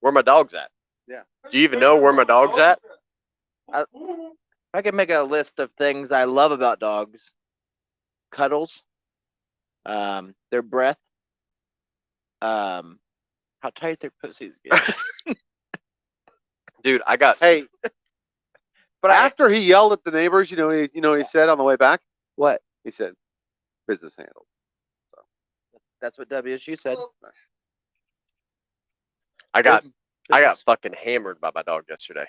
Where my dog's at? Yeah. Do you even know where my dog's at? I can make a list of things I love about dogs: cuddles, their breath, how tight their pussies get. Dude, I got. Hey, But after he yelled at the neighbors, you know what he said on the way back? What? He said, "Business handled." That's what WSU said. I got fucking hammered by my dog yesterday.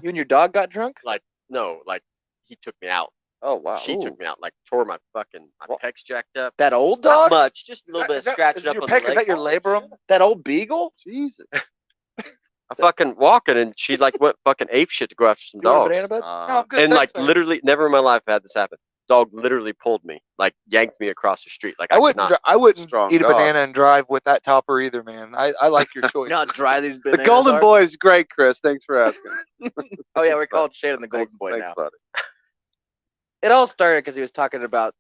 You and your dog got drunk? Like, no, like he took me out. Oh wow. She took me out, like tore my pecs jacked up. That old Not dog? much, just a little bit of scratching up your on pec, the is leg. that your labrum? That old beagle? Jesus. I fucking walking and she like went fucking ape shit to go after some You want a dogs. banana, bud? No, I'm good. And thanks, like man. literally, never in my life had this happen. Dog literally pulled me, like yanked me across the street. Like I could wouldn't. not. I wouldn't Strong eat a dog. banana and drive with that topper either, man. I like your choice. You know how dry these The bananas Golden are? Boy is great, Chris. Thanks for asking. Oh, yeah, Thanks, we're called Shannon the Golden Thanks, Boy thanks, now. buddy. It all started because he was talking about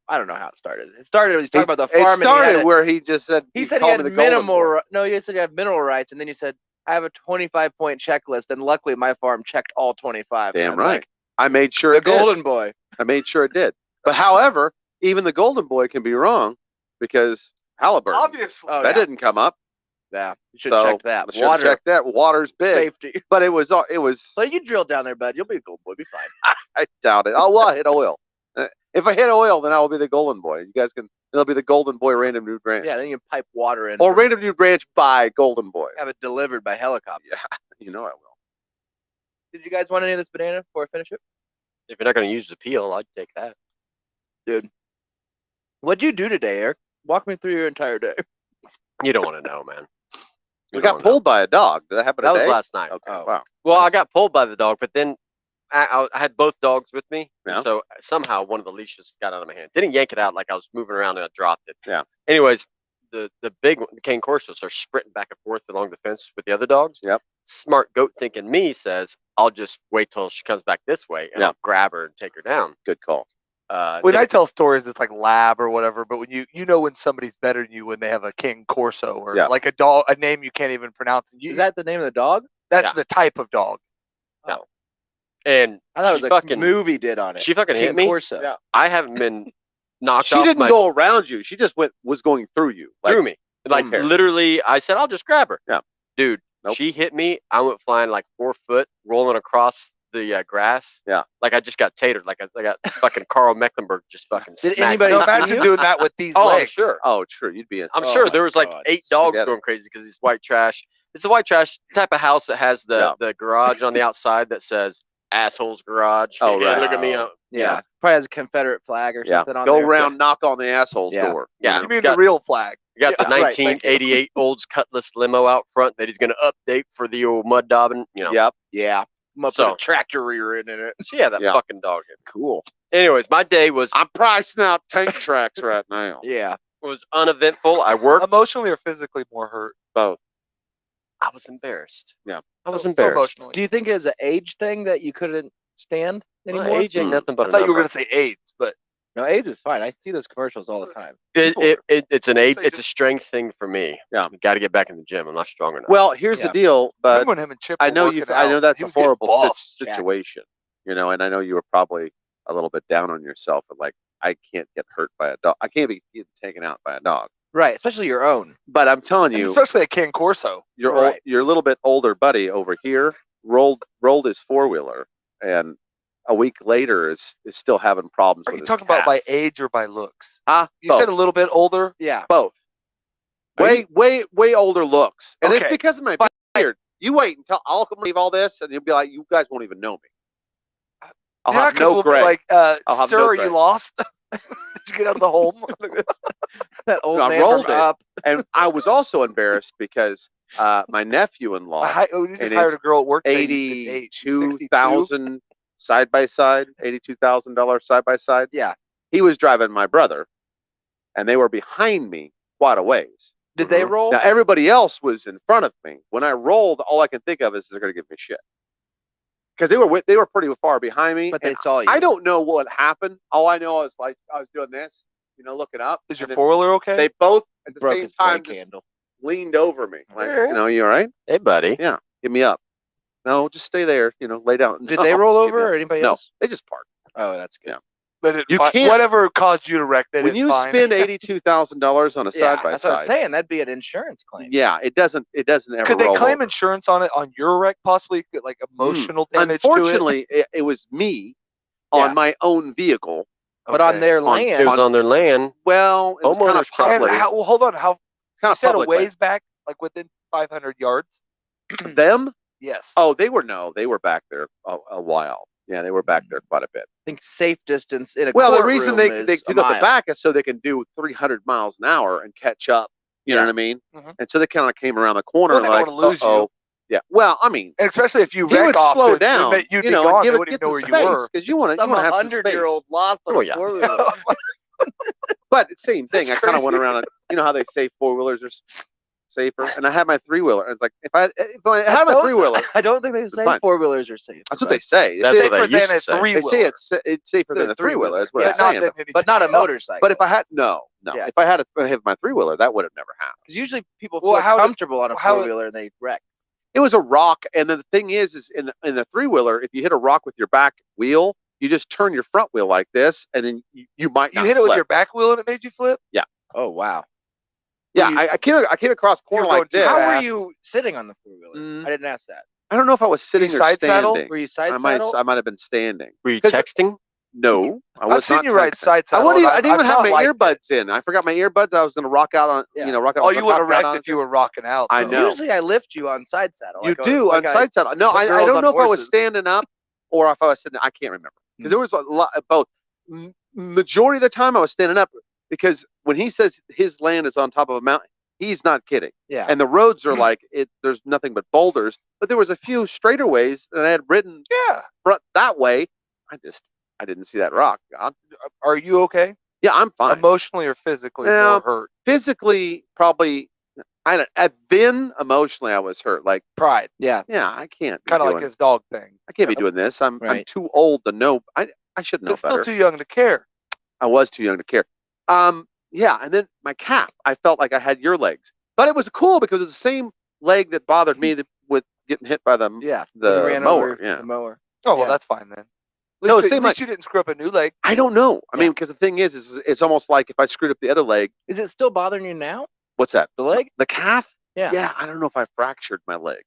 I don't know how it started. It started when he was talking about the It farm. started where he just said he said he called had me the Golden minimal. Boy. No, he said you have mineral rights, and then you said I have a 25-point checklist, and luckily my farm checked all 25. Damn And I was right. like, I made sure the it did. Golden Boy. I made sure it did. But however, even the Golden Boy can be wrong because Halliburton. Obviously. Oh, that yeah. didn't come up. Yeah, you should have So checked that. I should have Water checked that. Water's big, safety. but it was. So you drill down there, bud. You'll be a Golden Boy. Be fine. I doubt it. Oh well, I hit oil. If I hit oil, then I will be the Golden Boy. You guys can. It'll be the Golden Boy Random Nude Branch. Yeah, then you can pipe water in. Or Random Nude Branch by Golden Boy. Have it delivered by helicopter. Yeah, you know I will. Did you guys want any of this banana before I finish it? If you're not gonna use the peel, I'd take that. Dude. What'd you do today, Eric? Walk me through your entire day. You don't want to know, man. We got pulled by a dog. Did that happen That today? was last night. Okay. Oh. Wow. Well, I got pulled by the dog, but then I had both dogs with me. Yeah. So somehow one of the leashes got out of my hand. Didn't yank it out like I was moving around and I dropped it. Yeah. Anyways, the big one, the cane corsos are sprinting back and forth along the fence with the other dogs. Yep. Smart goat thinking me says, I'll just wait till she comes back this way and Yeah. I'll grab her and take her down. Good call. When I tell stories, it's like lab or whatever. But when you know when somebody's better than you when they have a King Corso or Yeah. like a dog, a name you can't even pronounce. Is that the name of the dog? That's Yeah. the type of dog. No. And I thought she it was a fucking movie did on it. She fucking hit King me. Corso. Yeah. I haven't been knocked She off didn't my go around you. She just was going through you. Like, through me. Like care. literally, I said, I'll just grab her. Yeah. Dude, Nope. she hit me. I went flying like 4 foot, rolling across the grass. Yeah. Like I just got tatered. Like I got fucking Carl Mecklenburg just fucking Did smacked anybody me. No, see imagine you? doing that with these Oh, I'm legs. sure. Oh, true. You'd be in. I'm Oh sure my there was like God. 8 dogs Spaghetti. going crazy because these white trash. It's a white trash type of house that has Yeah. the garage on the outside that says "assholes garage." Oh, Yeah, right. look at me. Yeah. Probably has a Confederate flag or Yeah. something on Go there. around, knock on the asshole's Yeah. door. Yeah. You You know? mean Got- the real flag? You got the Yeah, right, thank you. 1988 Olds Cutlass limo out front that he's going to update for the old mud daubing. You know. Yep. Yeah. I'm gonna So- put a tractor rear in it. So yeah, that Yeah. fucking dog. Cool. Anyways, my day was I'm pricing out tank tracks right now. Yeah. uneventful. I worked. Emotionally or physically more hurt? Both. I was embarrassed. Yeah. I was So embarrassed. emotionally. Do you think it was an age thing that you couldn't stand Well, anymore? age ain't nothing but I a thought you were number. gonna say AIDS, but No, AIDS is fine. I see those commercials all the time. It's an age. So It's a strength thing for me. Yeah. Got to get back in the gym. I'm not strong enough. Well, here's Yeah. the deal, but remember when him and Chip I were know working I know out, that's he a was getting horrible buff. situation, you know, and I know you were probably a little bit down on yourself, and like, I can't get hurt by a dog. I can't be getting taken out by a dog. Right, especially your own. But I'm telling And you, especially a King Corso. your right. your little bit older buddy over here rolled his 4-wheeler, and a week later is still having problems Are with you his talking about calf. by age or by looks? You Both. said a little bit older. Yeah. Both. Are Way older looks, and it's Okay. because of my beard. You wait until I'll leave all this, and you'll be like, you guys won't even know me. I'll Yeah, have 'cause no we'll be gray. like, I'll have sir, no are gray. you lost? Did you get out of the home? That old No, I man rolled from it. Up. And I was also embarrassed because my nephew-in-law, We just And hired it's a girl at work. that used to date. She's 62. $82,000 side by side, $82,000 side by side. Yeah. He was driving my brother, and they were behind me quite a ways. Did they roll? Now everybody else was in front of me. When I rolled, all I can think of is they're going to give me shit because they were pretty far behind me. But they and saw you. I don't know what happened. All I know is like I was doing this, looking up. Is your and then four-wheeler okay? They both at the Broke same his time brake just handle. leaned over me, like, Alright. you all right? Hey, buddy. Yeah, give me up. No, just stay there. Lay down. Did No, they roll give me over up. or anybody No, else? they just parked. Oh, that's good. Yeah. They didn't You find- can't- whatever caused you to wreck. They When didn't you find. spend $82,000 on a side by that's what I was side, saying. That'd be an insurance claim. yeah, it doesn't ever Could they roll claim over. insurance on it on your wreck? Possibly, like emotional damage to it. Unfortunately, it was me Yeah. on my own vehicle. But on Okay. their On- land, It was on their land. Well, it was kind of Homeowners property. public. Well, hold on. How Kind you of said a public ways back, like within 500 yards? land. Them? Yes. Oh, they were back there a while. Yeah, they were back there quite a bit. I think safe distance in a Well, the courtroom reason they is took a up the mile. back is so they can do 300 miles an hour and catch up. You know Yeah. what I mean? Mhm. And so they kind of came around the corner Well, and they don't like, wanna lose you. uh-oh. Yeah. Well, I mean, And especially if you he wreck would often, slow then down. you'd you be know, gone. and give They it wouldn't get even know some where you space were. because you want to Some have some space. 100-year-old lost on Oh, a yeah. four-wheeler. But same thing. That's I kind of went crazy. around. You know how they say four-wheelers are safer, and I had my three-wheeler. It's like if I had my three-wheeler, I don't think they say fine. four-wheelers are safe. that's what they say. That's They what say, they Safer used than to a say. they say three-wheeler. it's safer than The a three-wheeler. That's what yeah, I'm not saying. than anything but not a else. motorcycle. But if I had no, Yeah. if I had my three-wheeler, that would have never happened. because usually people Well, feel how did- comfortable on a how- four-wheeler and they wreck. It was a rock, and then the thing is in the three-wheeler, if you hit a rock with your back wheel, you just turn your front wheel like this, and then you might You not hit it with flip. your back wheel and it made you flip. Oh wow! Yeah, you- I came across corner were going like too this. How were fast. you sitting on the four-wheeler? Mm. I didn't ask that. I don't know if I was sitting or side saddle? standing. Were you side I might saddle? have been standing. Were you 'Cause- texting? No, I was I've seen not you ride texting. side I saddle. wouldn't even, and I didn't even I've have not my liked it. earbuds in. I forgot my earbuds. I was going to rock out on, Yeah. rock out. Oh, on you the would have rock out wrecked on if it. you were rocking out. I though. know. Usually I lift you on side saddle. You like do on side saddle. No, put I girls don't on know if I was horses. standing up or if I was sitting. I can't remember because there was a lot of both. Majority of the time I was standing up because when he says his land is on top of a mountain, he's not kidding. Yeah. And the roads are like it. There's nothing but boulders, but there was a few straighter ways that I had ridden Yeah. front that way. I didn't see that rock. Are you okay? Yeah, I'm fine. Emotionally or physically Yeah. more hurt? Physically, probably. Then emotionally, I was hurt. Like, Pride. Yeah. yeah, I can't. Be Kind of doing, like his dog thing. I can't be doing this. I'm Right. too old to know. I should know But still better. too young to care. I was too young to care. Yeah, and then my calf. I felt like I had your legs, but it was cool because it was the same leg that bothered me with getting hit by the Yeah. the You ran mower. over Yeah. The mower. Oh, well, Yeah. that's fine then. No, At it seemed least like- you didn't screw up a new leg. I don't know. I Yeah. mean, because the thing is it's almost like if I screwed up the other leg. Is it still bothering you now? What's that? The leg? The calf? Yeah. Yeah, I don't know if I fractured my leg.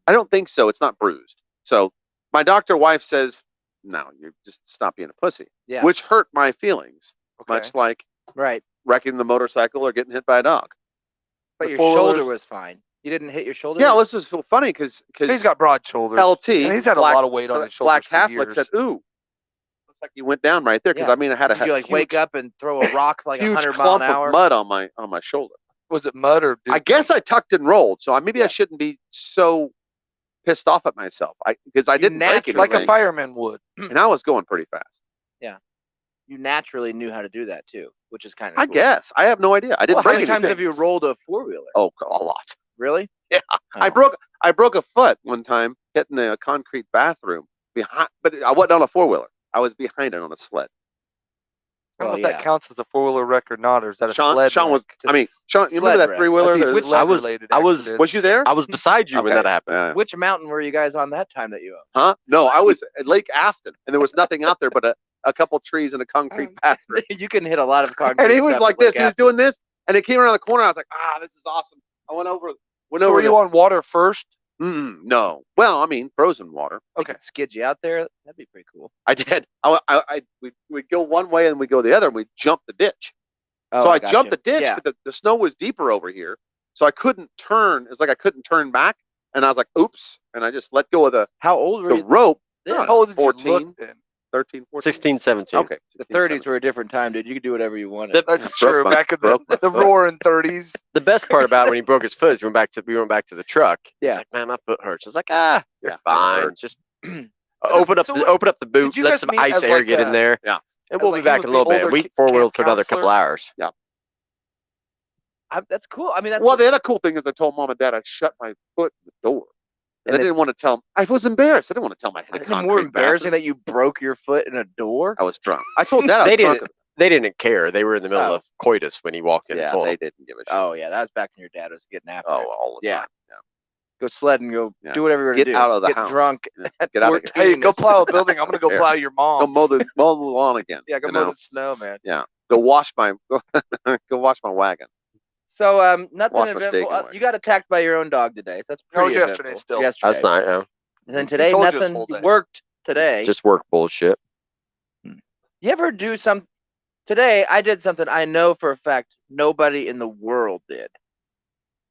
I don't think so. It's not bruised. So my doctor wife says, no, you just stop being a pussy. Yeah. Which hurt my feelings, Okay. much like Right. wrecking the motorcycle or getting hit by a dog. But The your four-wheelers- shoulder was fine. You didn't hit your shoulder? Yeah, well, this is so funny because He's got broad shoulders. LT, and he's had black- a lot of weight on his shoulders Black for Catholic years. said, ooh, looks like you went down right there. Because Yeah. I mean, I had a Did you like huge, wake up and throw a rock like huge 100 mile clump an hour? of mud on my shoulder. Was it mud or? I guess I tucked and rolled, so maybe I Yeah. shouldn't be so pissed off at myself. Because I You didn't break naturally- like a anything, fireman would. and I was going pretty fast. You naturally knew how to do that too, which is kind of I guess I have no idea. I didn't Well, how break many times anything. have you rolled a four-wheeler? Oh, a lot. Really? Yeah. I broke a foot one time hitting a concrete bathroom behind, but I wasn't on a four-wheeler. I was behind it on a sled. I don't know Well, if that yeah. counts as a four-wheeler wreck or not, or is that a Sean sled was. wreck? I mean, Sean, you sled remember that wreck. three-wheeler? These That- sled-related I was- accidents. Was you there? I was beside you when Okay. that happened. Yeah. Which mountain were you guys on that time that you owned? Huh? No, I was at Lake Afton, and there was nothing out there but a couple trees and a concrete bathroom. You can hit a lot of concrete. And he was stuff like at this. Lake He was Afton. doing this, and it came around the corner. I was like, this is awesome. I went So over were you on water first? No. Well, I mean, frozen water. They Okay. could skid you out there. That'd be pretty cool. I did. We'd go one way and we go the other, and we jumped the ditch. Oh, So I gotcha. jumped the ditch, Yeah. but the snow was deeper over here, so I couldn't turn. It was like I couldn't turn back, and I was like, "Oops!" And I just let go of the How old were the you? rope. Yeah. I How old did you 14, look then? 13, 14. 16, 17. Okay. The 16, 30s were a different time, dude. You could do whatever you wanted. The, That's Broke true. my- Back in the broke my foot. roaring 30s. the best part about when he broke his foot is we went back to the truck. Yeah. He's like, man, my foot hurts. I was like, you're Yeah, it fine. hurts. Just So open up the boot, did you let guys some meet ice as air like get in a- there. Yeah. And as we'll like be he back was in a the little bit. older We camp four-wheeled for another couple counselor? hours. That's cool. I mean, that's Well, the other cool thing is I told mom and dad I shut my foot in the door. And And they didn't want to tell them. I was embarrassed. I didn't want to tell them I had a isn't it concrete more embarrassing bathroom. that you broke your foot in a door. I was drunk. I told dad I was They drunk. didn't. They didn't care. They were in the middle Oh. of coitus when he walked in and Yeah, told they him. didn't give a shit. Oh yeah, that was back when your dad was getting after Oh, it. all the Yeah. time. Yeah. Go sled and go Yeah. do whatever you're Get gonna do. out of the Get house. drunk Yeah. at Get out of here. 14. Hey, go plow a building. I'm gonna go Here. plow your Go mom. mow the lawn again. Yeah, go you mow know? the snow, man. Yeah. Go wash my go wash my wagon. So nothing Wash my eventful. steak and You got attacked by your own dog today. So that's That was pretty yesterday eventful. still. Yesterday. That's not, yeah. And then He today, told you this nothing. whole You day. worked today. Just work bullshit. You ever do some? Today, I did something I know for a fact nobody in the world did.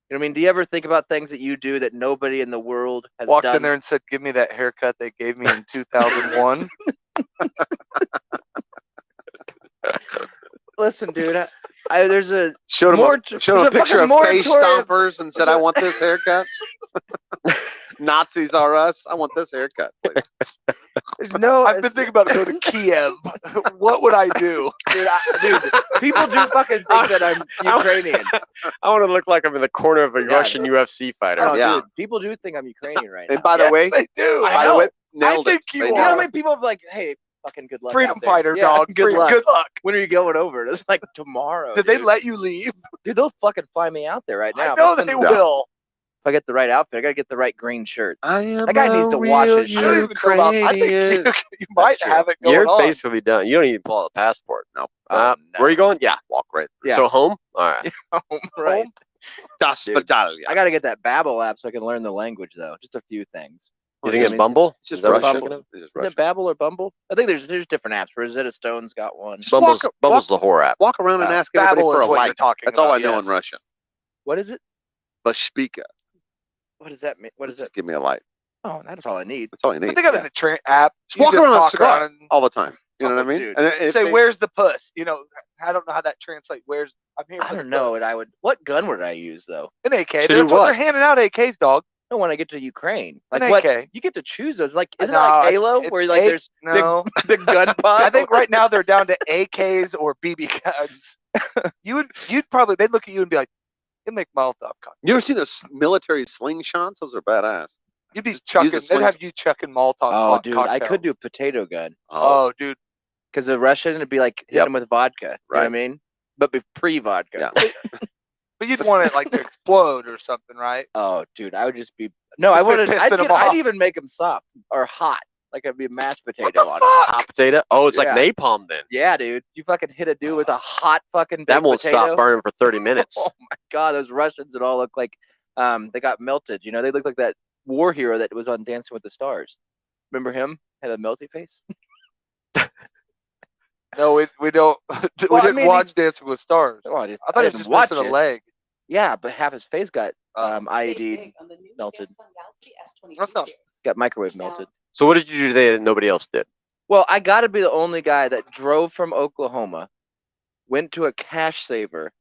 You know what I mean? Do you ever think about things that you do that nobody in the world has Walked done? in there and said, "Give me that haircut they gave me in 2001." Listen, dude. There's a Showed him Mort- a there's showed a a picture fucking of face moratorium. stompers and said, "I want this haircut." Nazis are us. I want this haircut, please. there's no. I've been thinking about going to Kiev. What would I do? dude, people do fucking think that I'm Ukrainian. I want to look like I'm in the corner of a Yeah. Russian UFC fighter. Oh, Yeah. dude, people do think I'm Ukrainian right now. And by the Yes, way, they do. I by the know. way, nailed think it. you They you know nailed how it. many people are like, "Hey, fucking good luck." Freedom out there. fighter, Yeah, dog. Good luck. Good luck. When are you going over? It's like tomorrow. Did they dude. let you leave? Dude, they'll fucking fly me out there right now. I know they If will. I get the right outfit, I gotta get the right green shirt. I am That guy needs to wash real his I don't shirt. even know about. I think Ukrainian. you might true. have it going You're on. basically done. You don't need to pull out a passport. No. Oh, Where are you going? Yeah. Walk right through. Yeah. So home? All right. right. Das Dude. Battalion. I gotta get that Babbel app so I can learn the language though. Just a few things. You think I it's mean, Bumble? It's just Is that what Russian. you're thinking of? It's just Is Russian. it Babbel or Bumble? I think there's different apps. Rosetta Stone's got one. Just Bumble's, walk- Bumble's the whore app. Walk around and Oh, ask everybody Babel for is a what you're like. talking That's all I about, know yes. in Russian. What is it? Bashpika. What does that mean? What is Just it? give me a light. Oh, that's all I need. That's all you need. But they got Yeah. an app. Just You walk around on a talk cigar around and all the time. You know Oh, what I mean? dude. And if say, they- "Where's the puss?" You know, I don't know how that translates. Where's I'm here. I for don't the know puss. what I would. What gun would I use though? An AK. To do That's what what? they're handing out. AKs, dog. No, when I get to Ukraine, like An what? AK. You get to choose those. Like, isn't No, it like it's- Halo, it's where like A- there's No. big gun pod? I think right now they're down to AKs or BB guns. You'd probably they'd look at you and be like, "You make Molotov cocktails." You ever seen those military slingshots? Those are badass. You'd be Just use chucking. a They'd sling- have you chucking Molotov. Oh, dude, I cocktails. could do potato gun Oh, Oh, dude. because the Russian would be like hit Yep. him with vodka. You know what I Right. mean? But pre-vodka. Yeah. But you'd want it like to explode or something, right? Oh, dude, I would just be. No, Just I be wouldn't. pissing 'em I'd off. even make them soft or hot, like it'd be a mashed potato What the on it. fuck? Hot potato? Oh, it's Yeah. like napalm then. Yeah, dude, you fucking hit a dude with a hot fucking That baked won't potato. stop burning for 30 minutes. Oh my god, those Russians would all look like they got melted. You know, they look like that war hero that was on Dancing with the Stars. Remember him? Had a melty face. No, we don't. We Well, I didn't mean, watch Dancing with Stars. Oh, I thought he was didn't just watch missing a it. leg. Yeah, but half his face got Oh. IED melted. That's not. Got microwave melted. So what did you do today that nobody else did? Well, I got to be the only guy that drove from Oklahoma, went to a cash saver.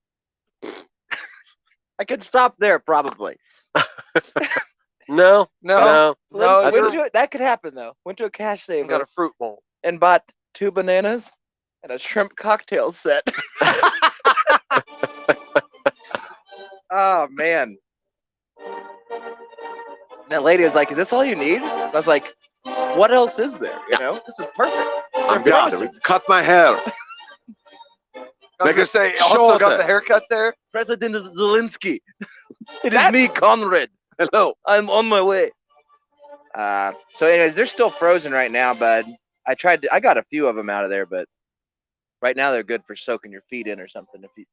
I could stop there probably. No, No, no. That's Went a- to it, that could happen though. Went to a cash You got saver a fruit bowl. and bought 2 bananas and a shrimp cocktail set. Oh man. That lady was like, "Is this all you need?" I was like, "What else is there? You know, this is perfect." I'm They're good. frozen. cut my hair. I was Make gonna it say, also got shorter. the haircut there. President Zelensky. It is me, Conrad. Hello. I'm on my way. So anyways, they're still frozen right now, bud. I got a few of them out of there, but right now they're good for soaking your feet in or something if you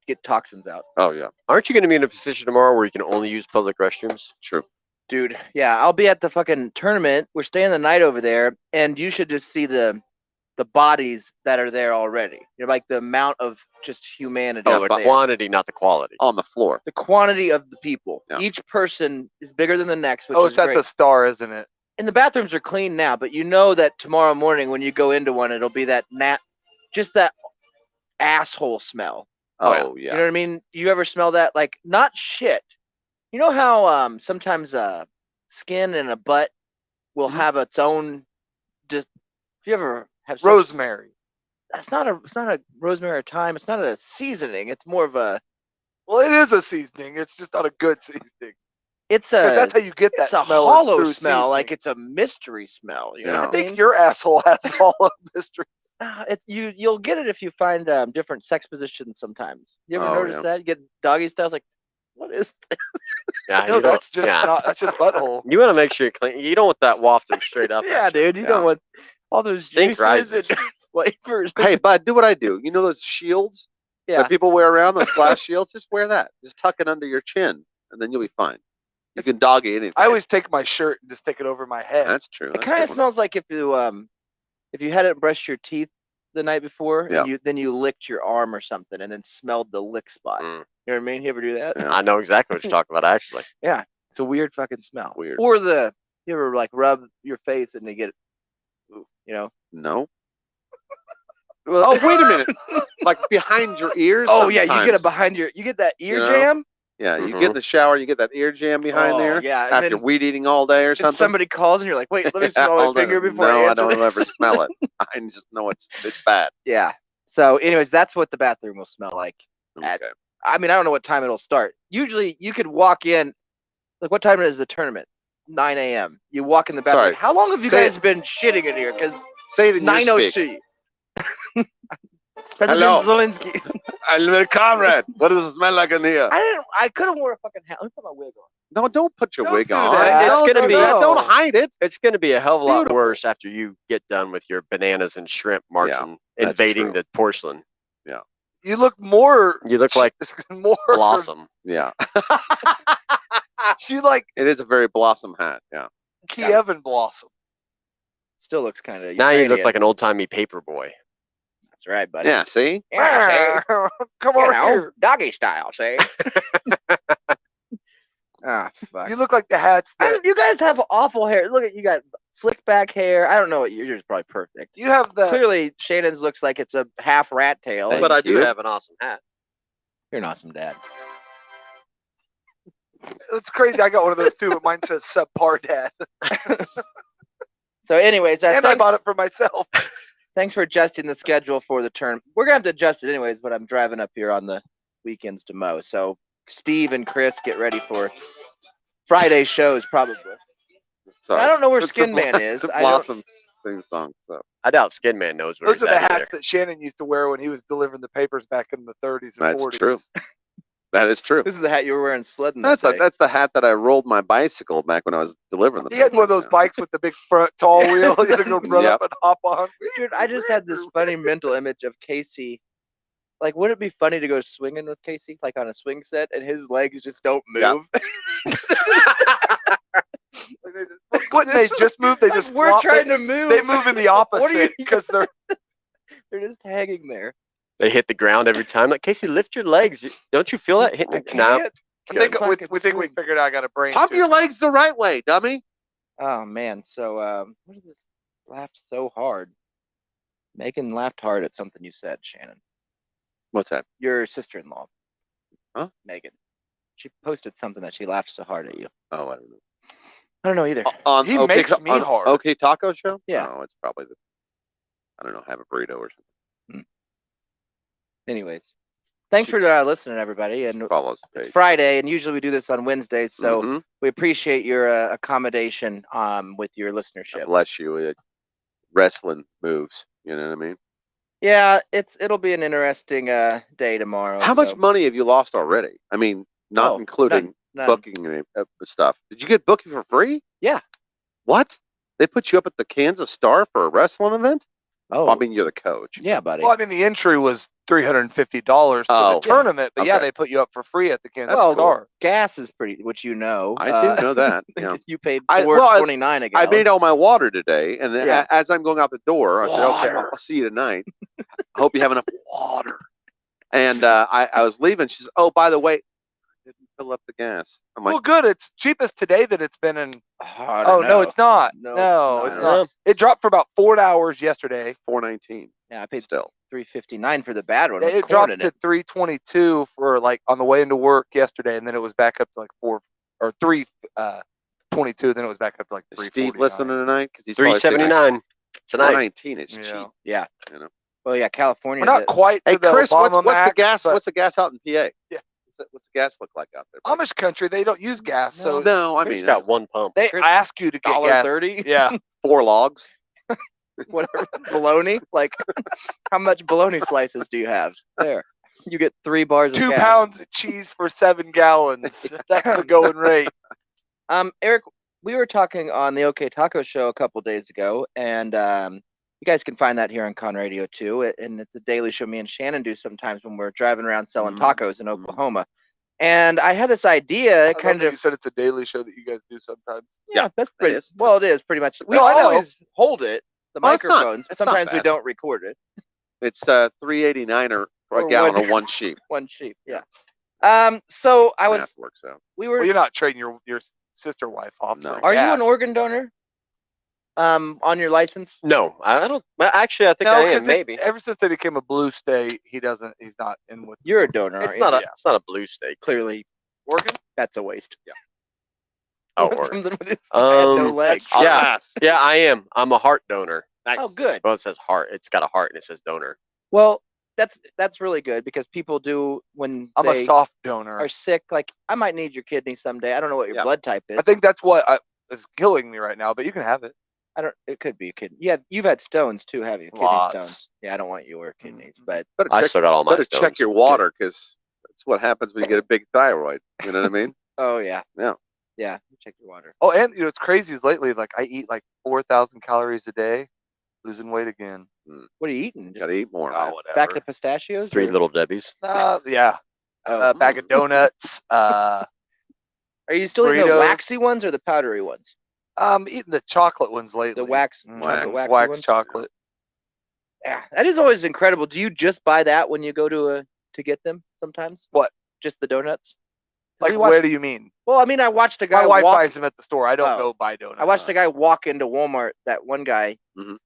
get toxins out. Oh yeah, Aren't you going to be in a position tomorrow where you can only use public restrooms? true. Dude, yeah, I'll be at the fucking tournament. We're staying the night over there, and you should just see the bodies that are there already. You're like the amount of just humanity. Oh, out the there. quantity, not the quality. On the floor. The quantity of the people. Yeah. Each person is bigger than the next, which Oh, is it's at great. the Star, isn't it? And the bathrooms are clean now, but you know that tomorrow morning when you go into one, it'll be that just that asshole smell. Oh You yeah. know what I mean? You ever smell that? Like not shit. You know how sometimes skin and a butt will Mhm. have its own just. If you ever have Rosemary. it's not a rosemary or thyme. It's not a seasoning. It's more of a. Well, it is a seasoning. It's just not a good seasoning. It's Because a. that's how you get that It's a smell. is hollow through smell. Like seasoning. it's a mystery smell. You know Yeah. what I I think mean? your asshole has all of mysteries. You'll get it if you find different sex positions sometimes. You ever Oh, notice yeah. that? You get doggy style. It's like, what is? Yeah, No, you don't. that's just Yeah, not. That's just butthole. you want to make sure you're clean. You don't want that wafting straight up. Yeah, at you. dude. You Yeah. don't want all those Stink juices rises. and flavors. Hey, bud, do what I do. You know those shields yeah. that people wear around, those glass shields? Just wear that. Just tuck it under your chin, and then you'll be fine. You can doggy anything. I always take my shirt and just take it over my head. That's true. It That's a kind good of one. smells like if you hadn't brushed your teeth the night before, Yeah. and then you licked your arm or something, and then smelled the lick spot. Mm. You know what I mean? You ever do that? Yeah. I know exactly what you're talking about. Actually, Yeah, it's a weird fucking smell. Weird. Or you ever like rub your face and they get, you know? No. Well, Oh, wait a minute. Like behind your ears. oh yeah, you get sometimes. it behind you get that ear You know? jam. Yeah, you Mhm. get in the shower, you get that ear jam behind Oh, there. yeah, and After then- weed eating all day or Then something. somebody calls and you're like, wait, let me Yeah, smell my hold on. finger before No, I I answer don't this. ever smell it. I just know it's bad. Yeah. So, anyways, that's what the bathroom will smell like. Okay. I mean, I don't know what time it'll start. Usually, you could walk in. Like, what time is the tournament? 9 a.m. You walk in the bathroom. Sorry. Like, how long have you Say guys been shitting in here? Because Say it it's in your speak. 9:02. President Hello. Zelensky. I'm Conrad. What does it smell like in here? I could have wore a fucking hat. Let me put my wig on. No, don't put your Don't wig do on. that. It's Don't gonna do be- that. Don't No. hide it. it's going to be a hell of a lot beautiful. worse after you get done with your bananas and shrimp marching, that's invading true. the porcelain. You look more. You look like more Blossom. Yeah. You like It is a very blossom hat. Yeah. Kievan Blossom. Still looks kind of. Now you look like an old timey paper boy. That's right, buddy. Yeah. See? Yeah, see? Come You over know, here. doggy style, see? Ah, fuck. You look like the hats that You guys have awful hair. Look at you got slick back hair. I don't know what yours is probably perfect. you have the. Clearly, Shannon's looks like it's a half rat tail. Thank But I do you. have an awesome hat. You're an awesome dad. It's crazy. I got one of those too, but mine says subpar dad, So, anyways, and I thanks, bought it for myself. thanks for adjusting the schedule for the turn. We're gonna have to adjust it anyways, but I'm driving up here on the weekends to mow. So, Steve and Chris, get ready for Friday shows probably. Sorry. I don't know where It's Skin the Man Blo- is. The I don't- Blossom theme song. So I doubt Skid Man knows where Those are he's the at hats either. that Shannon used to wear when he was delivering the papers back in the 30s and That's 40s. true. that is true. This is the hat you were wearing sledding. That's that day. that's the hat that I rolled my bicycle back when I was delivering the He had one of those papers, bikes with the big front tall wheel. You had to go run Yep. up and hop on. Dude, I just had this funny mental image of Casey. Like, wouldn't it be funny to go swinging with Casey, like on a swing set, and his legs just don't move? Yep. Wouldn't they just move? They just we're flop. trying to move. They move in the What are opposite you- because they're. They're just hanging there. They hit the ground every time. Like, Casey, lift your legs. Don't you feel that hitting I your now? can't. I think we Fucking think we swing. figured out I got a brain. Pump your tumor. legs the right way, dummy. Oh man. So what is this? Laughed so hard. Megan laughed hard at something you said, Shannon. What's that? Your sister-in-law. Huh? Megan. She posted something that she laughed so hard at you. Oh, I don't know. I don't know either. On He makes me on hard. OK Taco Show? Yeah. Oh, it's probably the. I don't know. Have a burrito or something. Anyways, thanks for listening, everybody. And Follows the it's page. Friday, and usually we do this on Wednesdays, so Mhm. we appreciate your accommodation with your God listenership. bless you. Wrestling moves. You know what I mean? Yeah, it'll be an interesting day tomorrow. How much so- money have you lost already? I mean, not Oh, including none. booking and stuff. Did you get booking for free? Yeah. What? They put you up at the Kansas Star for a wrestling event? Oh, Well, I mean, you're the coach. yeah, buddy. Well, I mean, the entry was $350 for Oh, the tournament, but yeah, okay. they put you up for free at the Kansas Well, Star. gas is pretty, which you know. I do know that. Yeah. You paid I- $4.29 a I gallon. made all my water today, and then Yeah. as I'm going out the door, I said, "Okay, Water. I'll see you tonight. I hope you have enough water." And I was leaving. She says, "Oh, by the way, I didn't fill up the gas." I'm like, Well, good. It's cheapest today that it's been in. I Oh don't no, know. it's not. No, No, it's it's not. not. It dropped for about $4 yesterday. $4.19 Yeah, I paid still. $3.59 for the bad one. with It corn dropped in to it. $3.22 for like on the way into work yesterday, and then it was back up to like $3.22. Then it was back up to like Is Steve $3.49. listening tonight? Because he's probably thinking, $3.79 tonight. $4.19 is Yeah. cheap. Yeah. You know. Well, yeah, California. We're not quite to Hey, the Chris, Obama what's the max, gas? but What's the gas out in PA? Yeah. What's the gas look like out there? buddy? Amish country? They don't use gas, so No, I Chris mean got one pump. they Chris, ask you to get gas. $1.30. Yeah, 4 logs. whatever bologna. Like, how much bologna slices do you have? There, you get 3 bars of 2 gas. pounds of cheese for 7 gallons. That's the going rate. Eric, we were talking on the OK Taco Show a couple days ago, and you guys can find that here on Conradio too. And it's a daily show me and Shannon do sometimes when we're driving around selling tacos in Oklahoma. And I had this idea, I kind love that of. you said it's a daily show that you guys do sometimes. Yeah, that's pretty. is. Well, it is pretty much. We No, I know. always hold it, the Oh, it's not- microphones. it's not Sometimes we bad. don't record it. It's $3.89 or Or a gallon one- of one sheep. One sheep. Yeah. So I was. Math works out. We were. Well, you're not trading your sister wife off. No. for Are you an gas. organ donor? On your license? No, I don't. Actually, I think No, I 'cause am. Maybe ever since they became a blue state, he's not in with. You're a donor. it's aren't you? not a. It's not a blue state. Clearly, Oregon. that's a waste. Oh, Oregon. Something with his had no legs. I'll Yeah. pass. Yeah, I am. I'm a heart donor. Nice. Oh, good. Well, it says heart. It's got a heart and it says donor. Well, that's really good because people do when I'm they a soft donor. are sick. Like, I might need your kidney someday. I don't know what your Yeah. blood type is. I think that's what is killing me right now. But you can have it. I don't. It could be a kidney. Yeah, you've had stones too, have you? Kidney Lots. stones. Yeah, I don't want your kidneys, but Better I check, still got all my better check stones. your water because that's what happens when you get a big thyroid. You know what I mean? oh yeah, Yeah. yeah. Check your water. Oh, and it's crazy is lately, like I eat like 4,000 calories a day, losing weight again. What are you eating? You gotta eat more. Oh, man. whatever. Back to pistachios? 3 or- little Debbies. Yeah. Oh. A bag of donuts. Are you still eating the burritos. waxy ones or the powdery ones? I'm eating the chocolate ones lately. The wax, Mm, chocolate waxy wax ones? chocolate. Yeah, that is always incredible. Do you just buy that when you go to get them sometimes? What? Just the donuts? 'Cause Like, we watched- where do you mean? Well, I mean, I watched a guy My wife walk. buys them at the store. I don't Oh. go buy donuts. I watched a guy walk into Walmart. That one guy Mhm.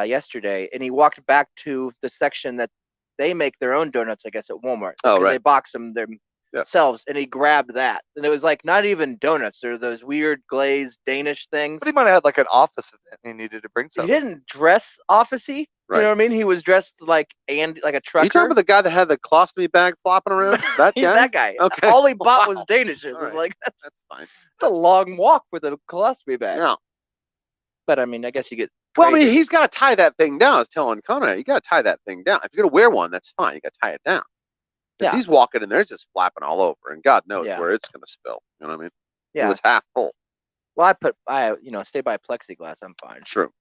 yesterday, and he walked back to the section that they make their own donuts, I guess, at Walmart. Oh, because right. They box them Yeah. themselves, and he grabbed that, and it was like not even donuts. They're those weird glazed Danish things. But he might have had like an office event. And he needed to bring He something. didn't dress officey. Right. You know what I mean? He was dressed like a trucker. You talking about the guy that had the colostomy bag flopping around? That He's guy? that guy. Okay. All he bought was Wow. Danishes. All It's right. like that's fine. a long walk with a colostomy bag. Yeah. But I mean, I guess you get. Well, I mean, creative. he's got to tie that thing down. I was telling Conrad, you got to tie that thing down. If you're gonna wear one, that's fine. You got to tie it down. 'Cause Yeah. he's walking in there, it's just flapping all over, and God knows Yeah. where it's gonna spill. You know what I mean? It Yeah. was half full. Well, stay by plexiglass. I'm fine. True.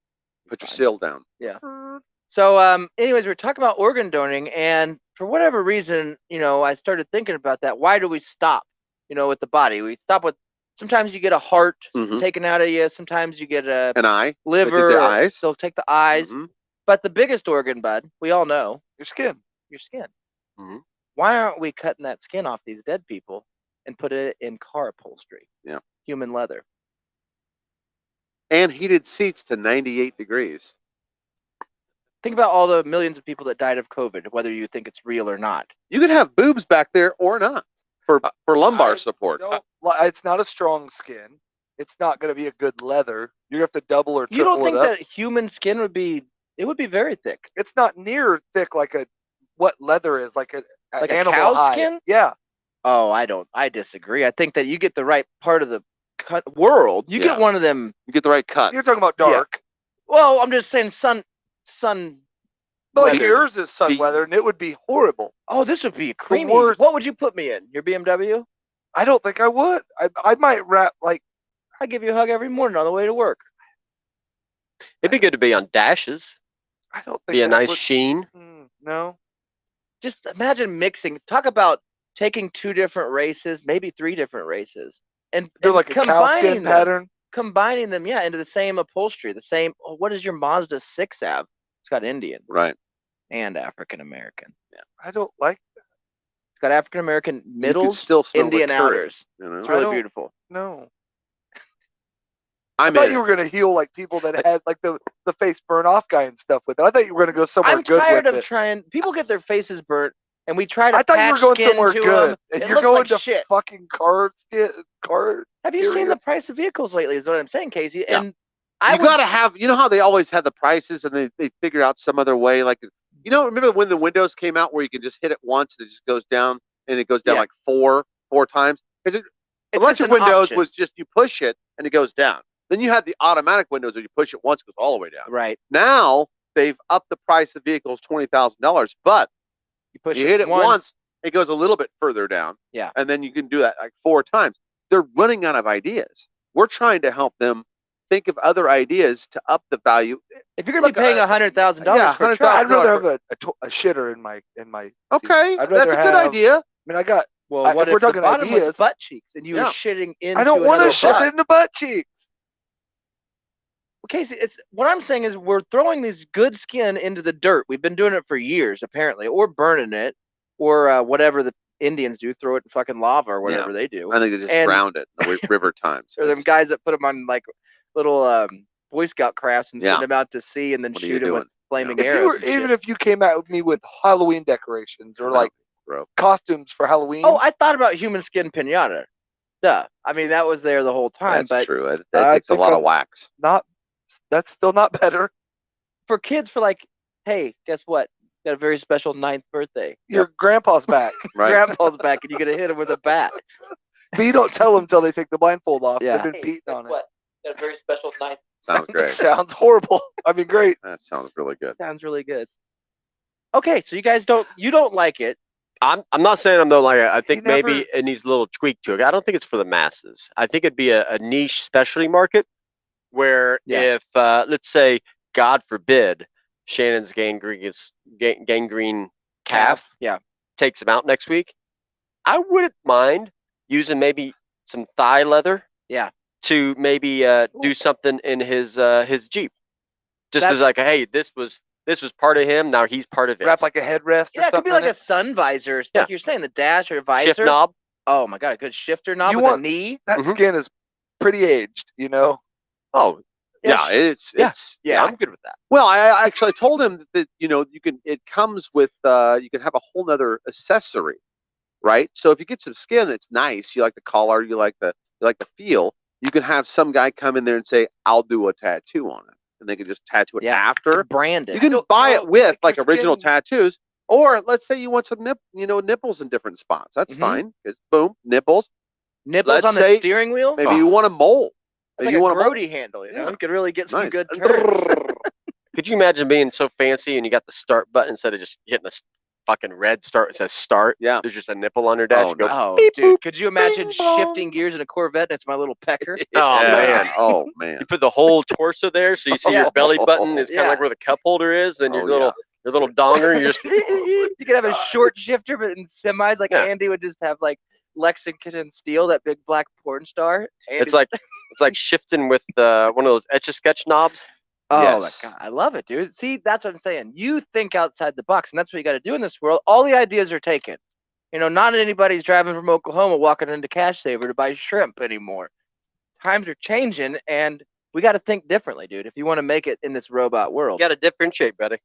Put your Fine. seal down. So, anyways, we're talking about organ donating, and for whatever reason, I started thinking about that. Why do we stop? With the body, we stop with. Sometimes you get a heart Mhm. taken out of you. Sometimes you get a An eye. liver. the or eyes. They'll take the eyes. Mhm. But the biggest organ, bud, we all know, Your skin. your skin. Mhm. Why aren't we cutting that skin off these dead people and put it in car upholstery? Yeah. Human leather. And heated seats to 98 degrees. Think about all the millions of people that died of COVID, whether you think it's real or not. You could have boobs back there or not for lumbar support. No, it's not a strong skin. It's not going to be a good leather. You have to double or You triple don't think it up. that human skin would be? It would be very thick. It's not near thick like what leather is, like Like a animal cow's hide. skin? Yeah. Oh, I don't. I disagree. I think that you get the right part of the world. You Yeah. get one of them. You get the right cut. You're talking about Yeah. dark. Well, I'm just saying sun. But like weathered. yours is sun Be- weather, and it would be horrible. Oh, this would be creamy. worst. What would you put me in? Your BMW? I don't think I would. I might wrap like I give you a hug every morning on the way to work. It'd be good to be on dashes. I don't think Be a that nice would- sheen. No. Just imagine mixing. Talk about taking 2 different races, maybe 3 different races, and, Do and like a cow skin pattern. combining them, yeah, into the same upholstery, the same. Oh, what does your Mazda 6 have? It's got Indian Right. and African American. I don't like. It's got African American You could middles, still smell Indian the curry, outers. You know? It's really don't- beautiful. No. I I'm thought in you it. were gonna heal like people that had like the face burn off guy and stuff with it. I thought you were gonna go somewhere I'm good tired with of it. trying. People get their faces burnt, and we try to. I thought you were patch going skin somewhere to good, 'em. and It you're looks going like to shit. fucking car. Have you seen interior. the price of vehicles lately? Is what I'm saying, Casey. Yeah. And I You would, got to have, you know how they always have the prices and they figure out some other way. Like, remember when the Windows came out where you can just hit it once and it just goes down and it goes down Yeah. like four times? Because it's electric just an Windows option. was just you push it and it goes down. Then you had the automatic windows where you push it once, it goes all the way down. Right. Now they've upped the price of vehicles $20,000, but You push you hit it once, it goes a little bit further down. Yeah. And then you can do that like 4 times. They're running out of ideas. We're trying to help them think of other ideas to up the value. If you're gonna be paying $100,000 yeah, for a $100,000. truck, I'd rather have a shitter in my. Okay, I'd that's rather a good have- idea. I mean, I got. well, if what we're if the talking bottom was ideas- butt cheeks and you were Yeah. shitting into I don't want to another shit butt? in the butt cheeks. Okay, so it's what I'm saying is we're throwing this good skin into the dirt. We've been doing it for years, apparently, or burning it, or whatever the Indians do, throw it in fucking lava or whatever they do. I think they just And- drowned it in the river times. Or them guys that put them on like little Boy Scout crafts and Yeah. send them out to sea and then What are you shoot them with doing? flaming If you arrows. were, and even shit. if you came out with me with Halloween decorations or like Bro. costumes for Halloween. Oh, I thought about human skin pinata. Duh. I mean, that was there the whole time. That's But true. That I takes a think lot of I'm- wax. That's still not better. for kids, for like, hey, guess what? Got a very special 9th birthday. Your grandpa's back, Right. Grandpa's back, and you gotta hit him with a bat. but you don't tell them until they take the blindfold off. Yeah. They've been beating on it. Got a very special 9th. Sounds great. Sounds horrible. I mean, great. That sounds really good. Sounds really good. Okay, so you guys don't like it. I'm not saying I'm though like I think never- maybe it needs a little tweak to it. I don't think it's for the masses. I think it'd be a niche specialty market where Yeah. if let's say God forbid Shannon's gangrene calf Yeah. takes him out next week, I wouldn't mind using maybe some thigh leather. Yeah. To maybe do something in his Jeep, just That- as like, hey, this was part of him. Now he's part of it. Wrap like a headrest or Yeah, it could something. be like in a sun visor, Yeah. like you're saying, the dash or visor. shift knob. Oh my god, a good shifter knob You with want- a knee. that Mhm. skin is pretty aged, you know. Oh, Yeah, it's Yeah. Yeah. I'm good with that. Well, I actually told him that you can. It comes with you can have a whole nother accessory, right? So if you get some skin that's nice, you like the color, you like the feel, you can have some guy come in there and say, "I'll do a tattoo on it," and they can just tattoo it Yeah. after. Branded. You can don't buy know, it with like like your original skin- tattoos, or let's say you want some nipples in different spots. That's Mhm. fine. It's boom, nipples. Nipples let's on the say steering wheel. Maybe you want a mole. It's Maybe like you a want a mole. Grody handle, you know. Yeah. You could really get some Nice. good turns. Could you imagine being so fancy and you got the start button instead of just hitting a fucking red start? It says start. Yeah. There's just a nipple on your dash. Oh, You go, Oh, beep, dude, boop. could you imagine Bing, bong. shifting gears in a Corvette and it's my little pecker? Oh, Yeah. man. Oh man. You put the whole torso there, so you see Yeah. your belly button is kind of Yeah. like where the cup holder is, and Oh, your little donger. You're just You could have a short shifter, but in semis, like Yeah. Andy would just have like Lexington Steel, that big black porn star. it's like shifting with one of those etch a sketch knobs. Oh Yes. my god, I love it, dude. See, that's what I'm saying. You think outside the box, and that's what you got to do in this world. All the ideas are taken. You know, not anybody's driving from Oklahoma walking into Cash Saver to buy shrimp anymore. Times are changing, and we got to think differently, dude. If you want to make it in this robot world, You got to differentiate, buddy.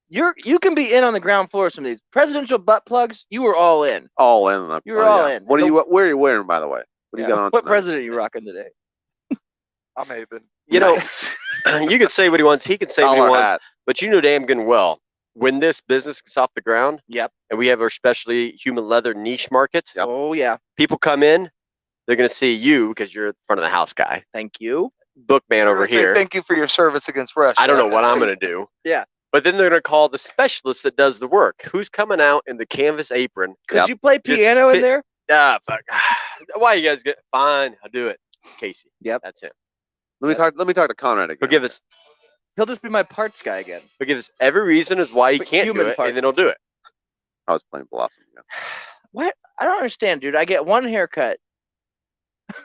you can be in on the ground floor of some of these presidential butt plugs. You were all in. All in. You were all in. What are you? Where are you wearing, by the way? What do you Yeah. got on? What tonight? president are you rocking today? I'm Haven. You know, Nice. you can say what he wants. He can say what he Collar wants. hat. But you know damn good and well, when this business gets off the ground Yep. and we have our specialty human leather niche markets, Yep. Oh yeah. people come in, they're going to see you because you're the front of the house guy. Thank you. Bookman over Say here. Thank you for your service against Russia. I don't know what I'm going to do. Yeah. But then they're going to call the specialist that does the work. Who's coming out in the canvas apron? Could Yep. you play Just piano in hit- there? Ah, fuck. Why you guys get fine? I'll do it. Casey. Yep. That's him. Let me talk to Conrad again. He'll give us He'll just be my parts guy again. every reason as why he But can't do human it, parts. and then he'll do it. I was playing Blossom again. What? I don't understand, dude. I get one haircut.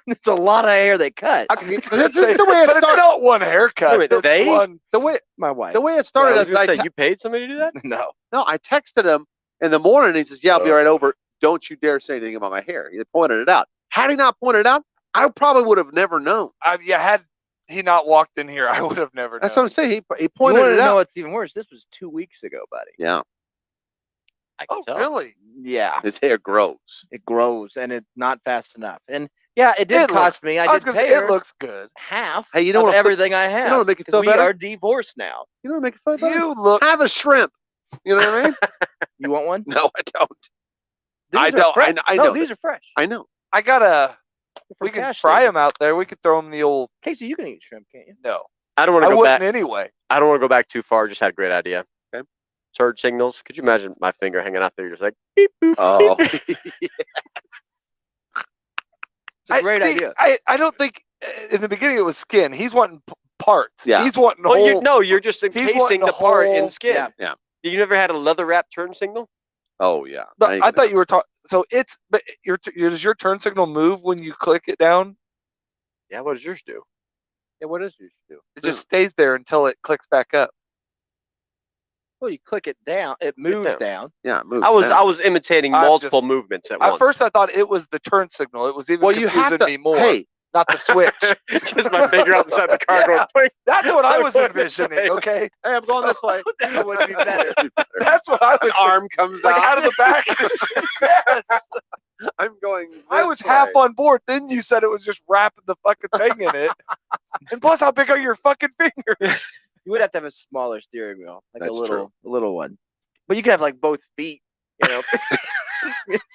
It's a lot of hair they cut. I mean, this is the way it But it's started. not one haircut. Wait, it's they? one. The way My wife. the way it I started was is going to say, you paid somebody to do that? No. no, I texted him in the morning. And he says, "Yeah, I'll be right over. Don't you dare say anything about my hair." He pointed it out. Had he not pointed it out, I probably would have never known. Had he not walked in here, I would have never That's what known. I'm saying. He You pointed want it to know out. what's even worse? This was 2 weeks ago, buddy. Yeah, I can Oh, tell. really? Yeah. his hair grows. It grows and it's not fast enough. And yeah, it did It cost me. I was did gonna pay say, her it looks good. half Hey, you know of what? everything I have. know what make you 'cause feel we better? are divorced now. You know what make you feel better? You look. Have a shrimp. You know what I mean? You want one? No, I don't. These I are don't. fresh. I No, know. these are fresh. I know. I got a We can cash fry saving. them out there. We could throw them in the old. Casey, you can eat shrimp, can't you? No, I don't want I to go wouldn't back. anyway. I don't want to go back too far. Just had a great idea. Okay. Turd signals. Could you imagine my finger hanging out there, just like beep boop? Oh, It's a great idea. I don't think in the beginning it was skin. He's wanting parts. Yeah. He's wanting Well, whole. you're just encasing wanting the the part in whole- skin. Yeah. Yeah. You never had a leather wrap turn signal? oh yeah. But Now I can thought have- you were talking. So it's but does your turn signal move when you click it down? Yeah. What does yours do? Yeah, what does yours do? It just stays there until it clicks back up. Well, you click it down, it moves down. Yeah, it moves I was down. imitating I'm multiple just- movements at At once. first, I thought it was the turn signal. It was even Well, you have confusing to. me more. Hey, Not the switch. just my finger outside the car going. Yeah. "Boing." That's what I was Going this envisioning. way. Okay, hey, I'm going this way. That would be better. that's what I An was. arm comes Like out out. of the back. Of the yes. I'm going. I this was half way. on board. Then you said it was just wrapping the fucking thing in it. And plus, how big are your fucking fingers? You would have to have a smaller steering wheel, like That's a little one. But you could have like both feet, you know.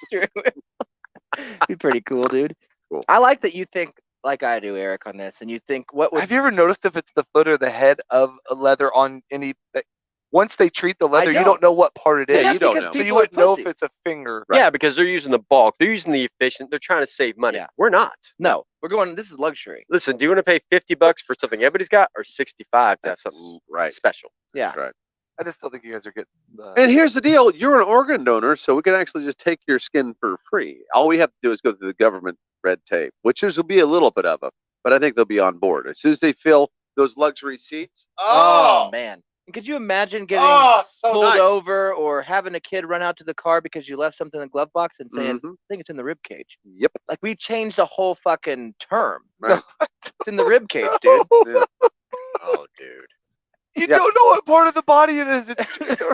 Steering wheel. Be pretty cool, dude. Cool. I like that you think like I do, Eric, on this, and you think what would Have you ever noticed if it's the foot or the head of a leather on any? Once they treat the leather, you don't. don't know what part it is. Yeah, That's you don't because know. So you people are wouldn't know if pussies. it's a finger. Yeah, because they're using the bulk. They're using the efficient. They're trying to save money. Yeah. We're not. No, we're going. This is luxury. Listen, do you want to pay $50 for something everybody's got, or 65 to have That's something right. special? Yeah. Right. I just don't think you guys are getting. And here's the deal: you're an organ donor, so we can actually just take your skin for free. All we have to do is go through the government red tape, which will be a little bit of a, but I think they'll be on board as soon as they fill those luxury seats. Oh, man. And could you imagine getting so pulled nice. over or having a kid run out to the car because you left something in the glove box and saying, Mhm. I think it's in the rib cage. Yep. Like we changed the whole fucking term. Right. It's in the rib cage, dude. Yeah. Oh, dude. You Yeah. don't know what part of the body it is.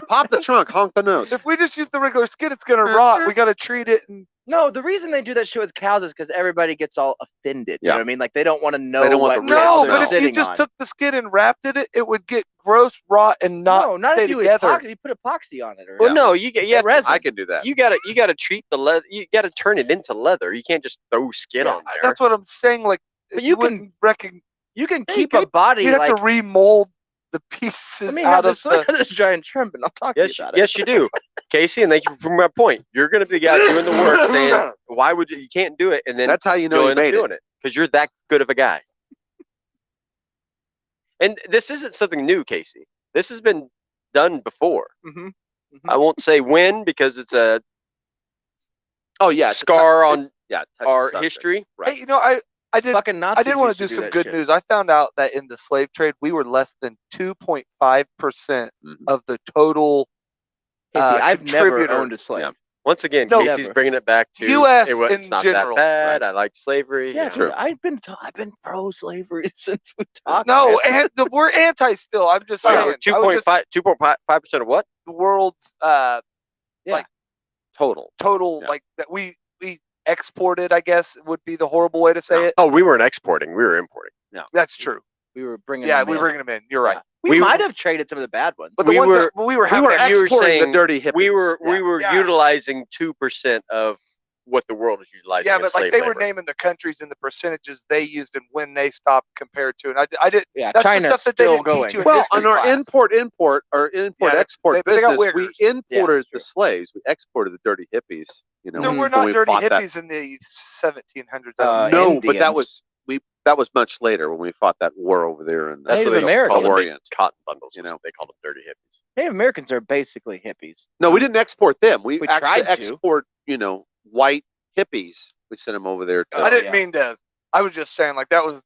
Pop the trunk, honk the nose. If we just use the regular skin, it's gonna rot. We gotta treat it. And No, the reason they do that shit with cows is because everybody gets all offended. You Yeah. know what I mean? Like they don't want to know They don't want what the real cows no, they're but if sitting you just on. took the skin and wrapped it, it would get gross, rot, and not not stay if you together. you put epoxy on it or Well, no, you get. You have to, resin. I can do that. you gotta treat the leather. You gotta turn it into leather. You can't just throw skin Yeah, on there. That's what I'm saying. Like, But you can- wouldn't reckon. You can Yeah, keep you a body You'd have like to remold the pieces I mean, out have of this, look the. at this giant shrimp, and I'll talk Yes, to you about it. yes, you do, Casey. And thank you for my point. You're gonna be the guy doing the work, saying, "Why would you can't do it?" And then That's how you know you'll you end up made doing it. it because you're that good of a guy. And this isn't something new, Casey. This has been done before. Mhm. I won't say when because it's a Oh yeah, it's a scar tou- on it's- yeah, touchy our subject. history. Right. Hey, you know, I did. Fucking Nazis I did want used to do some that good shit. news. I found out that in the slave trade, we were less than 2.5% Mhm. of the total Casey, I've never contributor. owned a slave. Yeah. Once again, No. Casey's Never. bringing it back to US it's in not general, that bad. right. I like slavery. Yeah, you know. True. dude, I've been pro slavery since we talked. No, man. and we're anti still. I'm just Oh, saying. yeah, I was just 2.5% of what? the world's Total. total Yeah. like that we exported. I guess would be the horrible way to say it. Oh, we weren't exporting. We were importing. That's true. We were bringing. Yeah, them we in. were bringing them in. You're right. Yeah. We We might were- have traded some of the bad ones. But the We ones were- that we were We having were that- you were exporting the saying dirty hippies. We were Yeah. utilizing 2% of what the world is utilizing. yeah, in but like slave they were labor. naming the countries and the percentages they used and when they stopped compared to. And I did. Yeah, That's the China's stuff that they still didn't going. teach you in Well, history on our class. import Yeah, export they got business, we wiggers. Yeah, imported that's true. the slaves. We exported the dirty hippies. You know, There were when not we dirty fought that- hippies in the 1700s. I don't Uh, think. No, but Indians. that was much later when we fought that war over there in That's Native what they Americans. call them, Orient. cotton bundles. You You know, know. they call them dirty hippies. Native Americans are basically hippies. No, we didn't export them. We We actually tried to. export, white hippies. We sent them over there to. I didn't yeah. mean to. I was just saying like that was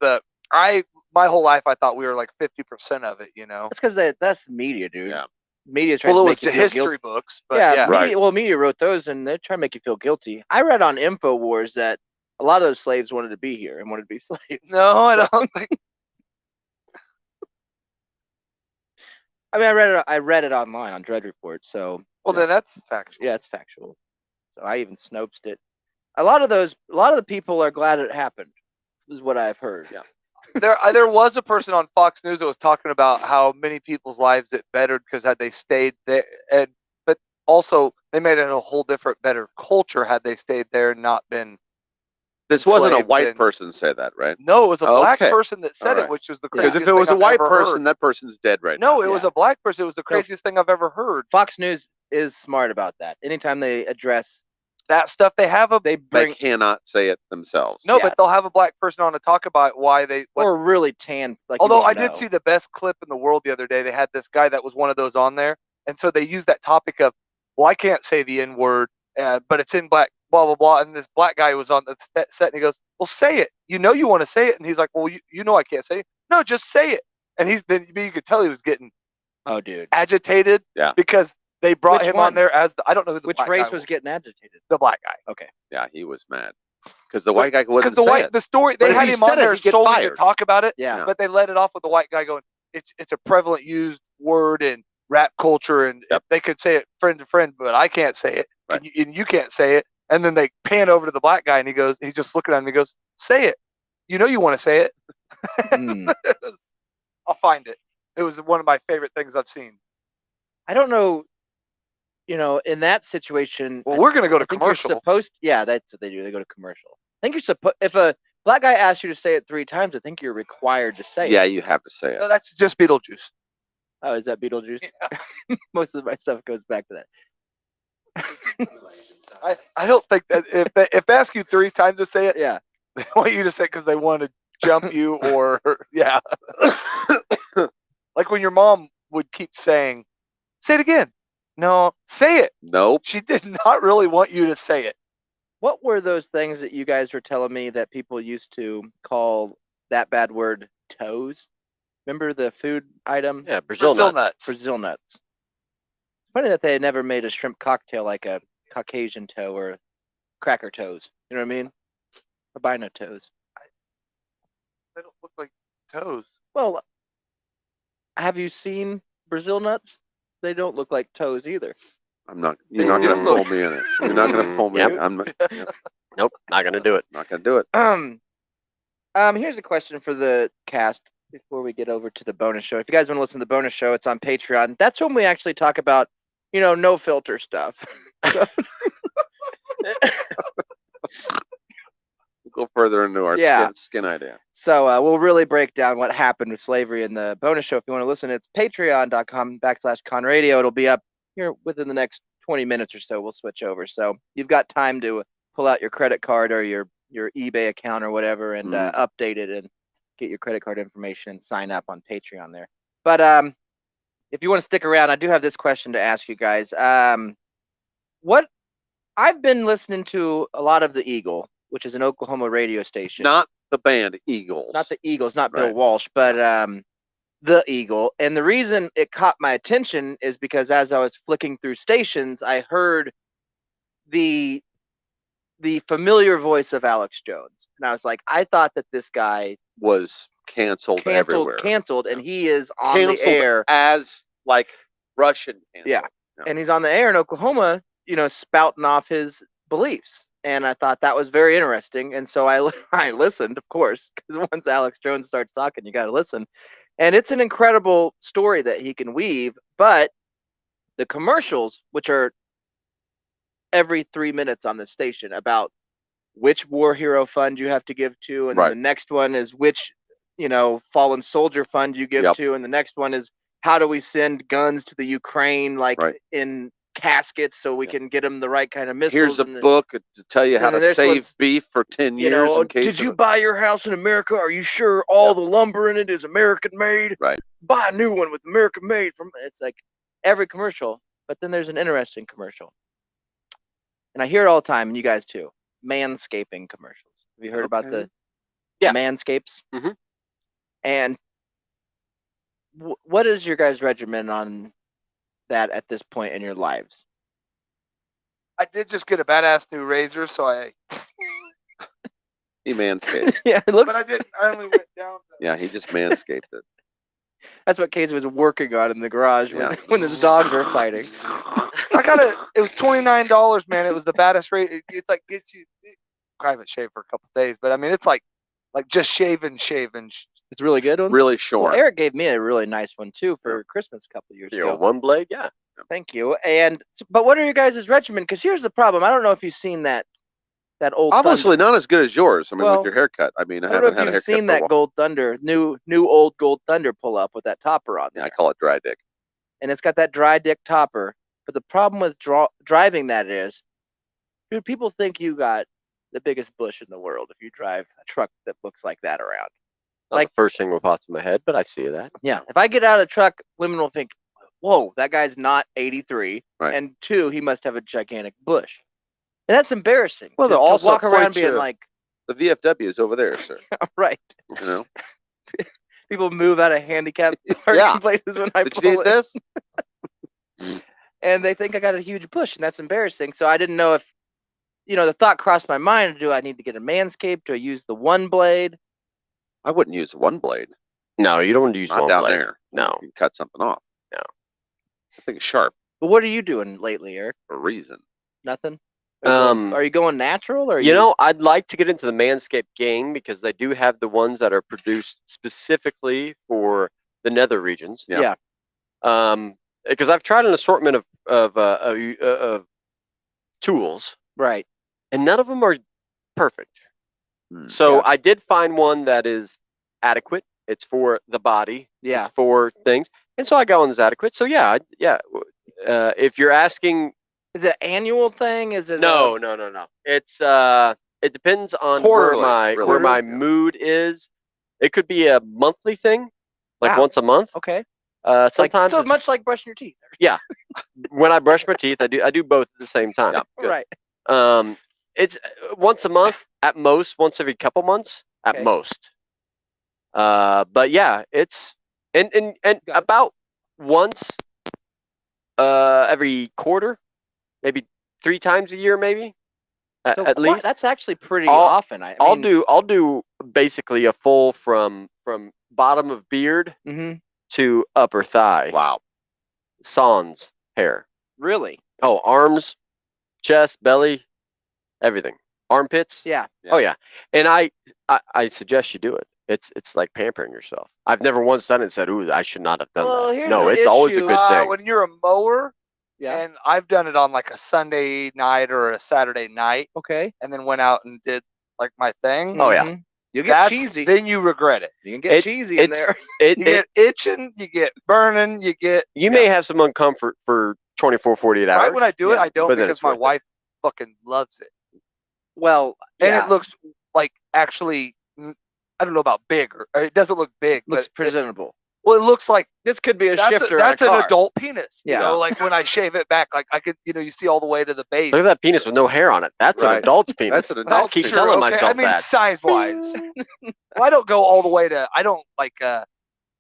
my whole life I thought we were like 50% of it. That's because that's the media, dude. Yeah. Media's trying Well, it to was make you the feel history guilty. books, but Yeah, yeah. Right. media, well, media wrote those, and they're trying to make you feel guilty. I read on Infowars that a lot of those slaves wanted to be here and wanted to be slaves. No, I don't think. I mean, I read it online on Dread Report, so Well, then that's factual. yeah, it's factual. So I even snoped it. A lot of the people are glad it happened. Is what I've heard. Yeah. There was a person on Fox News that was talking about how many people's lives it bettered because had they stayed there, but also they made it a whole different, better culture had they stayed there and not been This wasn't a enslaved white and- person say that, right? No, it was a black Okay. person that said All right. it, which was the Because craziest if it was thing a I've white ever person, heard. that person's dead right No, now. it was Yeah. a black person. It was the craziest thing I've ever heard. Fox News is smart about that. Anytime they address, That stuff they have a they They bring cannot say it themselves. no, yeah. but they'll have a black person on to talk about why they. What, or really tan. Like, you although won't I did know. see the best clip in the world the other day. They had this guy that was one of those on there, and so they used that topic of, well, I can't say the N word, but it's in black, blah blah blah. And this black guy was on the set, and he goes, "Well, say it. You know you want to say it." And he's like, "Well, you know I can't say it. No, just say it." And he's then you could tell he was getting Oh, dude. agitated, Yeah. because they brought Which him one? on there as I don't know who the Which black race guy was getting agitated? the black guy. Okay. Yeah, he was mad because the white guy Because wouldn't the say white it. the story But they if had he him on said it, there he'd get solely to fired. talk about it, Yeah. but they let it off with the white guy going, it's a prevalent used word in rap culture, and Yep. they could say it friend to friend, but I can't say it, Right. and you can't say it. And then they pan over to the black guy, and he's just looking at him. He goes, "Say it. You know you want to say it." Mm. I'll find it. It was one of my favorite things I've seen. I don't know. You know, in that situation, Well, we're gonna go to I think commercial. You're supposed. Yeah, that's what they do. They go to commercial. I think you're supposed. If a black guy asks you to say it 3 times, I think you're required to say Yeah, it. you have to say No, it. that's just Beetlejuice. Oh, is that Beetlejuice? Yeah. Most of my stuff goes back to that. I don't think that if they ask you 3 times to say it, Yeah. they want you to say it because they want to jump you or yeah. Like when your mom would keep saying, "Say it again." No, say it. Nope. She did not really want you to say it. What were those things that you guys were telling me that people used to call that bad word toes? Remember the food item? Yeah, Brazil nuts. Brazil nuts. Funny that they had never made a shrimp cocktail like a Caucasian toe or cracker toes. You know what I mean? Albino toes. They don't look like toes. Well, have you seen Brazil nuts? They don't look like toes either. You're not They going do to look- pull me in it. You're not going to pull me Yep. in it. I'm not, Nope, not gonna do it. not going to do it. Here's a question for the cast before we get over to the bonus show. If you guys want to listen to the bonus show, it's on Patreon. That's when we actually talk about, no filter stuff. Go further into our Yeah. skin idea. So we'll really break down what happened with slavery in the bonus show. If you want to listen, it's patreon.com/Conradio. It'll be up here within the next 20 minutes or so. We'll switch over. So you've got time to pull out your credit card or your eBay account or whatever and update it and get your credit card information and sign up on Patreon there. But if you want to stick around, I do have this question to ask you guys. What I've been listening to a lot of the Eagle, which is an Oklahoma radio station. Not the band Eagles. Not the Eagles, not Bill Right. Walsh, but the Eagle. And the reason it caught my attention is because as I was flicking through stations, I heard the familiar voice of Alex Jones, and I was like, I thought that this guy was canceled everywhere. canceled, and he is on Canceled the air. as like Russian canceled. Yeah. And he's on the air in Oklahoma, spouting off his beliefs. And I thought that was very interesting. And so I listened, of course, because once Alex Jones starts talking, you got to listen. And it's an incredible story that he can weave. But the commercials, which are every 3 minutes on the station about which war hero fund you have to give to. And then the next one is which, fallen soldier fund you give to. And the next one is how do we send guns to the Ukraine, in caskets so we can get them the right kind of missiles. Here's a book to tell you how and to this save one's, beef for 10 years. In case did you buy your house in America? Are you sure all the lumber in it is American made? Right. Buy a new one with American made. It's like every commercial, but then there's an interesting commercial. And I hear it all the time, and you guys too. Manscaping commercials. Have you heard about the Manscapes? Mm-hmm. And what is your guys' regimen on that at this point in your lives? I did just get a badass new razor, so he manscaped. Yeah, it looks. But I didn't. I only went down. Yeah, he just manscaped it. That's what Casey was working on in the garage when his dogs were fighting. I got it. It was $29, man. It was the baddest razor. It's like gets you. I haven't shaved for a couple of days, but I mean, it's like just shaving. It's really good one. Really short. Well, Eric gave me a really nice one too for Christmas a couple of years ago. One blade, yeah. Thank you. But what are your guys' regimen? Because here's the problem. I don't know if you've seen that that old Obviously Thunder. not as good as yours. I mean, Well, with your haircut. I mean, I I don't know haven't if had a you've haircut seen for a that while. Gold Thunder, new old Gold Thunder pull up with that topper on Yeah, there, I call it dry dick. and it's got that dry dick topper. But the problem with driving that is, dude, people think you got the biggest bush in the world if you drive a truck that looks like that around. Not Like- the first thing that pops in my head, but I see that. Yeah, if I get out of the truck, women will think, "Whoa, that guy's not 83," Right. and 2, he must have a gigantic bush, and that's embarrassing. Well, to, they'll to also walk around point being you- like, The VFW is over there, sir. right. You know. People move out of handicapped parking Yeah. places when I Did you pull need in, this? and they think I got a huge bush, and that's embarrassing. So I didn't know if, the thought crossed my mind: do I need to get a Manscaped? Do I use the one blade? I wouldn't use one blade. No, you don't want to use Not one down blade. there. No. You can cut something off. No. I think it's sharp But what are you doing lately, Eric? for a reason. Nothing. Um, Are you going natural, or You know, I'd like to get into the Manscaped game because they do have the ones that are produced specifically for the nether regions. Yeah. Because I've tried an assortment of tools, right? and none of them are perfect. Hmm. So Yeah. I did find one that is adequate. It's for the body. Yeah. It's for things, and so I got one that's adequate. So yeah. If you're asking, Is it an annual thing? Is it no. It's it depends on Quarterly, where really. my Yeah. mood is. It could be a monthly thing, like Wow. once a month. Okay. Sometimes so it's- much like brushing your teeth. when I brush my teeth, I do both at the same time. Yeah. Good. Right. It's once a month at most, once every couple months at Okay. most. But yeah, it's and Got it. about once every quarter, maybe 3 times a year, maybe So at least. that's actually pretty I'll- often. I mean, I'll do basically a full from bottom of beard mhm. to upper thigh. Wow. Sans hair. Really? Oh, arms, chest, belly, everything. Armpits. Yeah. Oh yeah. And I suggest you do it. It's like pampering yourself. I've never once done it and said, "Ooh, I should not have done Well, that." here's No, the it's always a issue. good thing. When you're a mower, Yeah. and I've done it on like a Sunday night or a Saturday night, Okay. and then went out and did like my thing. Oh, yeah. Mhm. You get That's cheesy. then you regret it. You can get It- cheesy in it's- there. You get itching, you get burning, you get You may have some uncomfort for 24, 48 hours. right when I do it, Yeah. I don't But then because it's my worth it. wife fucking loves it, Well, and yeah, it looks like actually. I don't know about big or it doesn't look big, looks but presentable. well, it looks like This could be a that's shifter. that's on a an car. adult penis. Yeah. You know, like when I shave it back, like I could, you see all the way to the base. Look at that penis with no hair on it. That's an Right. adult's penis. That's an I'll adult's keep penis. telling Okay, myself I mean, that. size wise. Well, I don't go all the way to. I don't like. I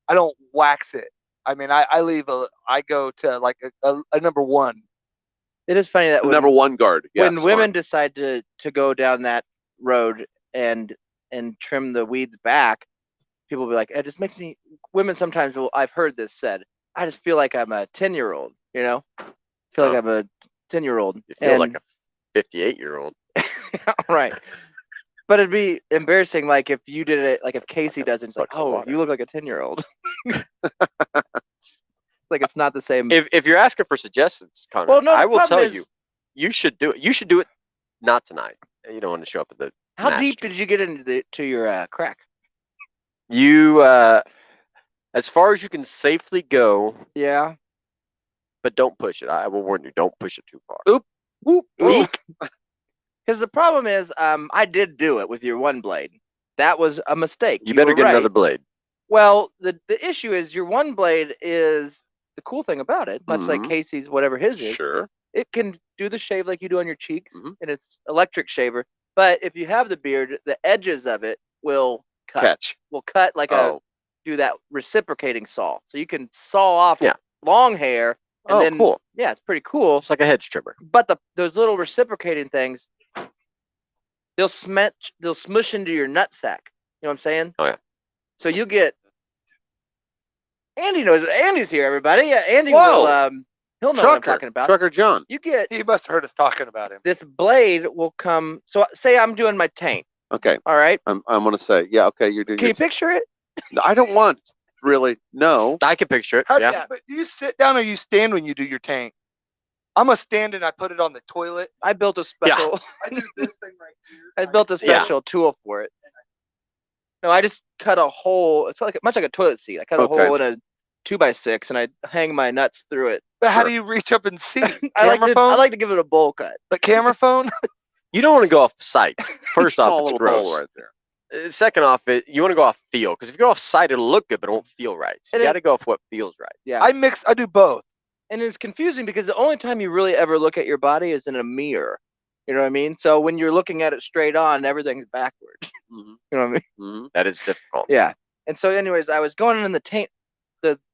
don't wax it. I mean, I leave a. I go to like a number one. It is funny that The when, number one guard. Yeah, when smart. women decide to go down that road and trim the weeds back, people will be like, it just makes me. Women sometimes will. I've heard this said. I just feel like I'm a 10-year-old. Feel like Oh. I'm a 10-year-old. You feel like a 58-year-old. right. But it'd be embarrassing, like if you did it, like if Casey does it, it's like, Fucking oh, water. you look like a 10-year-old. Like it's not the same. If you're asking for suggestions, Connor, Well, no, I the will problem tell is- you, you should do it. You should do it not tonight. You don't want to show up at the How match. deep did you get into your crack? You as far as you can safely go, Yeah. but don't push it. I will warn you, don't push it too far. Whoop. Eek. Because the problem is, I did do it with your one blade. That was a mistake. You better were get right. another blade. Well, the issue is your one blade is the cool thing about it, much like Mhm. Casey's whatever his is. Sure. It can do the shave like you do on your cheeks, Mhm. and it's electric shaver. But if you have the beard, the edges of it will cut. Catch. Will cut like Oh. do that reciprocating saw. So you can saw off Yeah. long hair, and Oh, then cool. yeah, it's pretty cool. It's like a hedge trimmer. But those little reciprocating things, they'll smush into your nutsack. You know what I'm saying? Oh, yeah. So you get. Andy knows. Andy's here, everybody. Yeah, Andy Whoa. will. He'll know what I'm Trucker. talking about. Trucker John. You get He must have heard us talking about him. this blade will come. So say I'm doing my taint. Okay. All right. I'm gonna say, yeah, okay, you're doing Can you your picture it? I don't want really no. I can picture it. How, Yeah. But do you sit down or you stand when you do your tank? I'm a stand-in. I put it on the toilet. I built a special. I do this thing right here. I built a special tool for it. No, I just cut a hole. It's like much like a toilet seat. I cut a hole in a 2x6 and I hang my nuts through it. But how do you reach up and see? I Camera like to give it a bowl cut. The camera phone? You don't want to go off sight. First off, Small it's little gross. bowl right there. Second off, you want to go off feel, because if you go off sight, it'll look good, but it won't feel right. So you got to go off what feels right. Yeah. I do both. And it's confusing because the only time you really ever look at your body is in a mirror. You know what I mean? So when you're looking at it straight on, everything's backwards. Mm-hmm. You know what I mean? Mm-hmm. That is difficult. Yeah. And so, anyways, I was going in the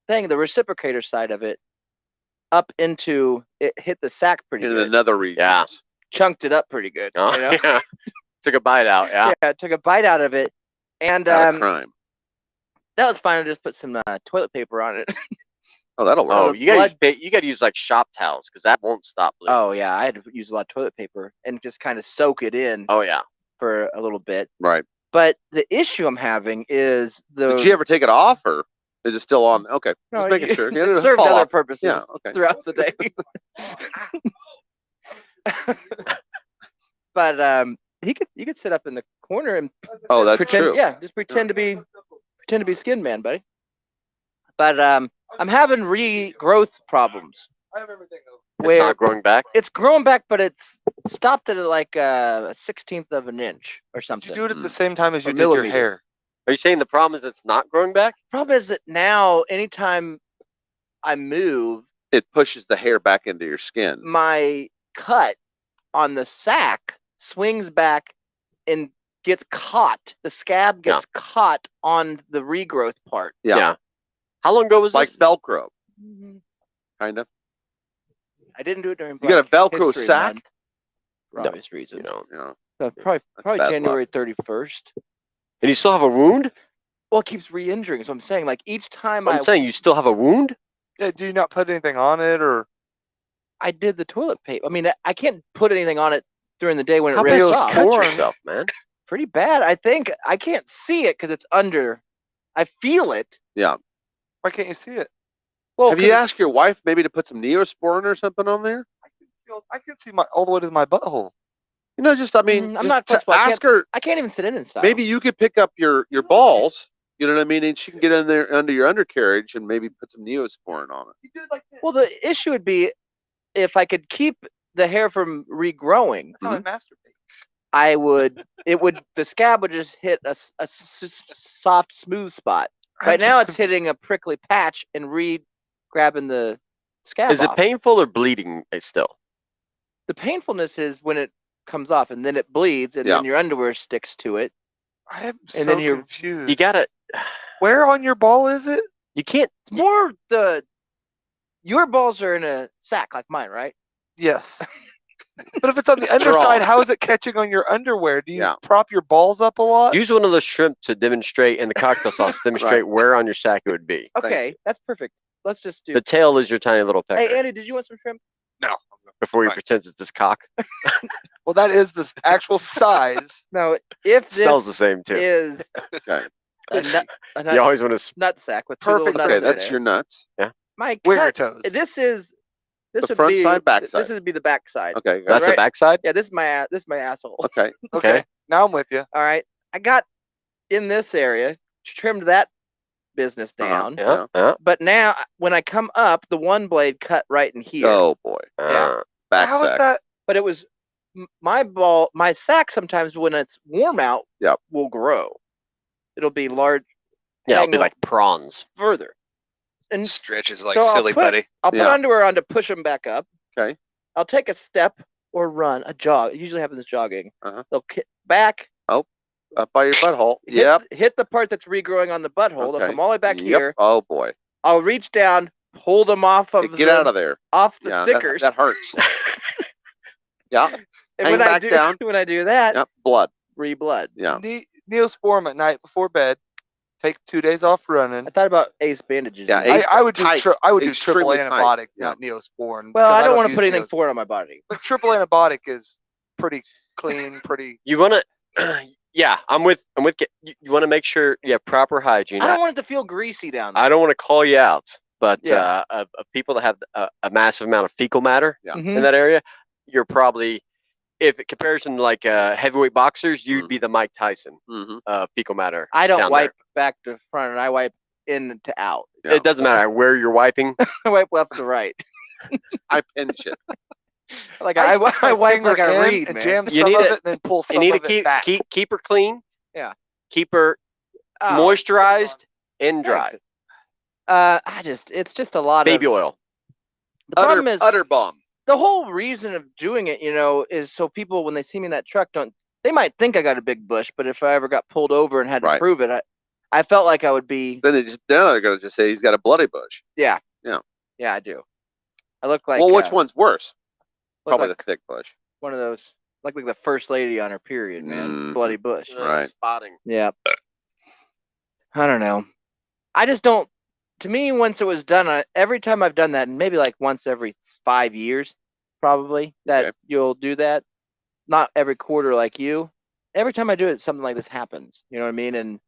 reciprocator side of it, up into it hit the sack pretty In good. another region. Yeah. Chunked it up pretty good. Oh, You know? yeah. Took a bite out. Yeah. Yeah, I took a bite out of it, and Not a crime. that was fine. I just put some toilet paper on it. Oh, that'll work. Oh, the you got to use like shop towels, because that won't stop bleeding. Oh yeah, I had to use a lot of toilet paper and just kind of soak it in Oh yeah. for a little bit. Right. But the issue I'm having is Did you ever take it off, or is it still on? Okay. No, Just making sure. it It'll served fall other off. purposes Yeah, okay. throughout the day. But you could sit up in the corner and Oh, that's pretend. true. Yeah, just pretend to be Skin Man, buddy. But I'm having regrowth problems. I have everything over. It's Where not growing back. it's growing back, but it's stopped at like a 1/16 of an inch or Did something. you do it at the same time as Or you did your millimeter. hair? Are you saying the problem is it's not growing back? Problem is that now, anytime I move, It pushes the hair back into your skin. my cut on the sack swings back and gets caught. The scab gets caught on the regrowth part. Yeah. How long ago was Like this? Velcro, kind of. I didn't do it during You got a Black Velcro History sack? Month for No, obvious You reasons. know. Yeah. Probably bad luck. January 31st. And you still have a wound? Well, it keeps re-injuring. So I'm saying, like each time I'm saying you still have a wound? Yeah, do you not put anything on it, or I did the toilet paper. I mean, I can't put anything on it during the day when How it bad rips you off. cut yourself, man? Pretty bad. I think I can't see it because it's under. I feel it. why can't you see it? Well, Have you asked your wife maybe to put some Neosporin or something on there? I can see my all the way to my butthole. You know, just I mean, I'm just not to flexible. I ask her. I can't even sit in and stuff. Maybe you could pick up your balls. You know what I mean? And she can get in there under your undercarriage and maybe put some Neosporin on it. You do it like this. Well, the issue would be if I could keep the hair from regrowing. That's how I masturbate. I would. It would. The scab would just hit a soft, smooth spot. Right now, it's hitting a prickly patch and grabbing the scab. Is it off. painful or bleeding still? The painfulness is when it comes off and then it bleeds and then your underwear sticks to it. I am And so then you're- confused. You gotta. Where on your ball is it? You can't. It's more your balls are in a sack like mine, right? Yes. But if it's on the underside, how is it catching on your underwear? Do you prop your balls up a lot? Use one of those shrimp to demonstrate, and the cocktail sauce to demonstrate where on your sack it would be. Okay, that's perfect. Let's just do. The tail is your tiny little pecker. Hey, Andy, did you want some shrimp? No. Before he Right. pretends it's his cock. Well, that is the actual size. No, if this Smells the same too. is Okay. a nut You always want to. nut sack with two little Perfect. nuts Okay, in that's it. your nuts. My Wiggle your cut. toes. This The would front be side, back side. This would be the back side. Okay. That's the right. backside. Yeah, this is my asshole. Okay. Okay. Now I'm with you. All right, I got in this area, trimmed that business down. Yeah. Yeah. But now, when I come up, the one blade cut right in here. Oh boy. Yeah. Back How is sack. that? But it was my sack. Sometimes when it's warm out, will grow. It'll be large. Yeah, it'll hang be like prawns. further. And Stretches like so I'll silly put- putty. I'll put Yeah. underwear on to push them back up. Okay. I'll take a step or run, a jog. It usually happens jogging. Uh-huh. They'll back. Up by your butthole. Hit, Yep. Hit the part that's regrowing on the butthole. They'll Okay. come all the way back Yep. here. Oh boy. I'll reach down, pull them off of Get out of there. off the Yeah, stickers. That hurts. Yeah. and hang when I back do down. when I do that, Yep. Blood. re-blood. Yeah. Neosporin at night before bed. Take 2 days off running. I thought about ace bandages. Yeah, in there. Ace- I would do tight. I would do triple Extremely tight. antibiotic, Yeah. not Neosporin. well, because I don't want to use put anything Neos- foreign on my body. But triple antibiotic is pretty clean, pretty. You want to. Yeah, I'm with. You want to make sure you have proper hygiene. I don't want it to feel greasy down there. I don't want to call you out, but Yeah. of people that have a massive amount of fecal matter Yeah. Mhm. in that area, you're probably, if in comparison to like heavyweight boxers, you'd be the Mike Tyson Mm-hmm. fecal matter. I don't down wipe back to front, and I wipe in to out. there. It doesn't matter where you're wiping. I wipe left to right. I pinch it. Like I I, stick my wipe finger like I in read, and man. jam You some need of it- it, and then pull You some need to of it back. keep her clean. Yeah. Keep her Oh, moisturized and dry. thanks. It's just a lot Baby of. oil. The problem is Utter bomb. the whole reason of doing it, is so people when they see me in that truck they might think I got a big bush, but if I ever got pulled over and had to Right. prove it, I felt like I would be. Then they're going to just say he's got a bloody bush. Yeah. Yeah. Yeah, I do. I look like. Well, which one's worse? look Probably like the thick bush. one of those, like the first lady on her period, man. Mhm. Bloody bush. Right. Spotting. Yeah. I don't know. I just don't. To me, once it was done, every time I've done that, and maybe like once every 5 years, probably that Okay. you'll do that. Not every quarter like you. Every time I do it, something like this happens. You know what I mean? And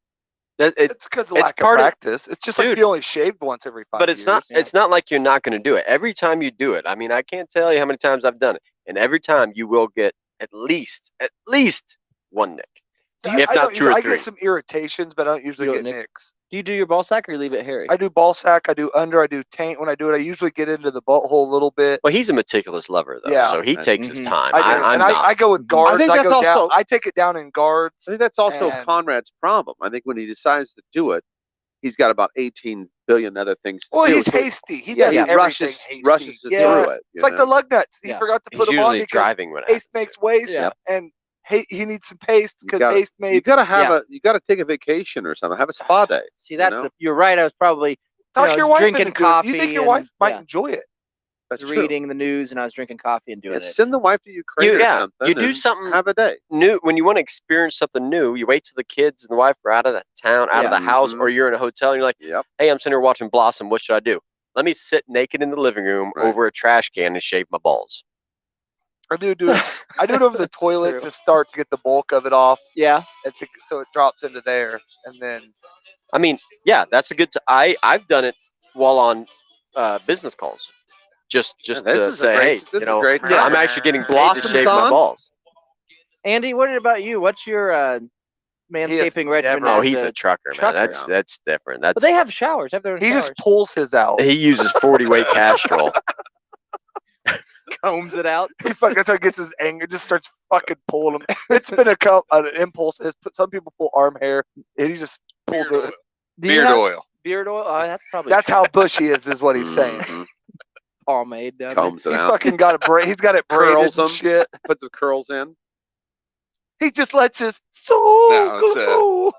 It's because of it's lack of part of- practice. It's just like Dude. if you only shaved once every 5 But years. it's not. Yeah. It's not like you're not going to do it. Every time you do it, I mean, I can't tell you how many times I've done it, and every time you will get at least one nick. if I not don't two or usually- I three. get some irritations, but I don't usually You get don't nicks. do you do your ball sack or you leave it hairy? I do ball sack, I do under, I do taint. When I do it, I usually get into the butthole a little bit. Well, he's a meticulous lover, though, Yeah. so he takes his Mhm. time. I do, I'm and not. I go with guards. I think that's go down. also- I take it down in guards. I think that's also And- Conrad's problem. I think when he decides to do it, he's got about 18 billion other things to Well, do. he's So- hasty. He Yeah, does he everything rushes hasty. it Yes. through it. It's like the lug nuts. He Yeah. forgot to He's put them on usually because driving when it haste happens. makes waste, Yeah. and he needs some paste You because gotta- haste You made. gotta have Yeah. you gotta take a vacation or something. Have a spa day. See, that's know? you're right. I was probably Talk I your was wife drinking into doing it. coffee. You think your and, wife might yeah, enjoy it? That's true. reading the news, and I was drinking coffee and doing Yeah, it. send the wife to Ukraine or Yeah, something. you do and something- Have a day. New when you want to experience something new, you wait till the kids and the wife are out of the town, out of Yeah. the house, Mhm. or you're in a hotel and you're like, Yep. "Hey, I'm sitting here watching Blossom. What should I do? Let me sit naked in the living room Right. over a trash can and shave my balls." I do it. I do it over the That's toilet true. to start to get the bulk of it off, Yeah. so it drops into there, and then I mean, yeah, that's a good. I've done it while on business calls, just this to is a say, great- hey, this is a great I'm time. actually getting paid to Blossom's shave my on? balls. Andy, what about you? What's your manscaping regimen? never- Oh, as he's a trucker, man. trucker. That's different. That's But they have showers. Have their own he showers. just pulls his out. he uses 40 weight Castrol. combs it out. He fucking that's how he gets his anger. Just starts fucking pulling them. It's been an impulse. Some people pull arm hair, and he just pulls it. Do you Beard have oil. beard oil? That's probably That's how bushy is what he's saying. Mhm. pomade down there. Combs it He's out. fucking got it. He's got it braided Curls and them. shit. Puts the curls in. He just lets his No, it's, go.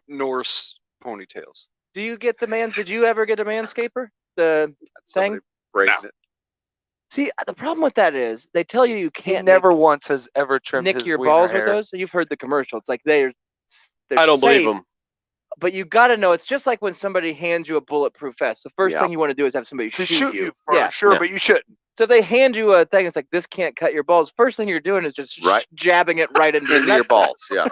Norse ponytails. Do you get the man? Did you ever get a manscaper? The Somebody braiding it. see the problem with that is they tell you He can't never once has ever trimmed nick his your wiener balls hair. with those. You've heard the commercial. It's like they're I don't believe safe, him. but you got to know. It's just like when somebody hands you a bulletproof vest. The first Yeah. thing you want to do is have somebody To shoot, shoot you for Yeah. sure, Yeah. but you shouldn't. So they hand you a thing. It's like this can't cut your balls. First thing you're doing is just Right. jabbing it right into, Into your nutsack. balls. Yeah.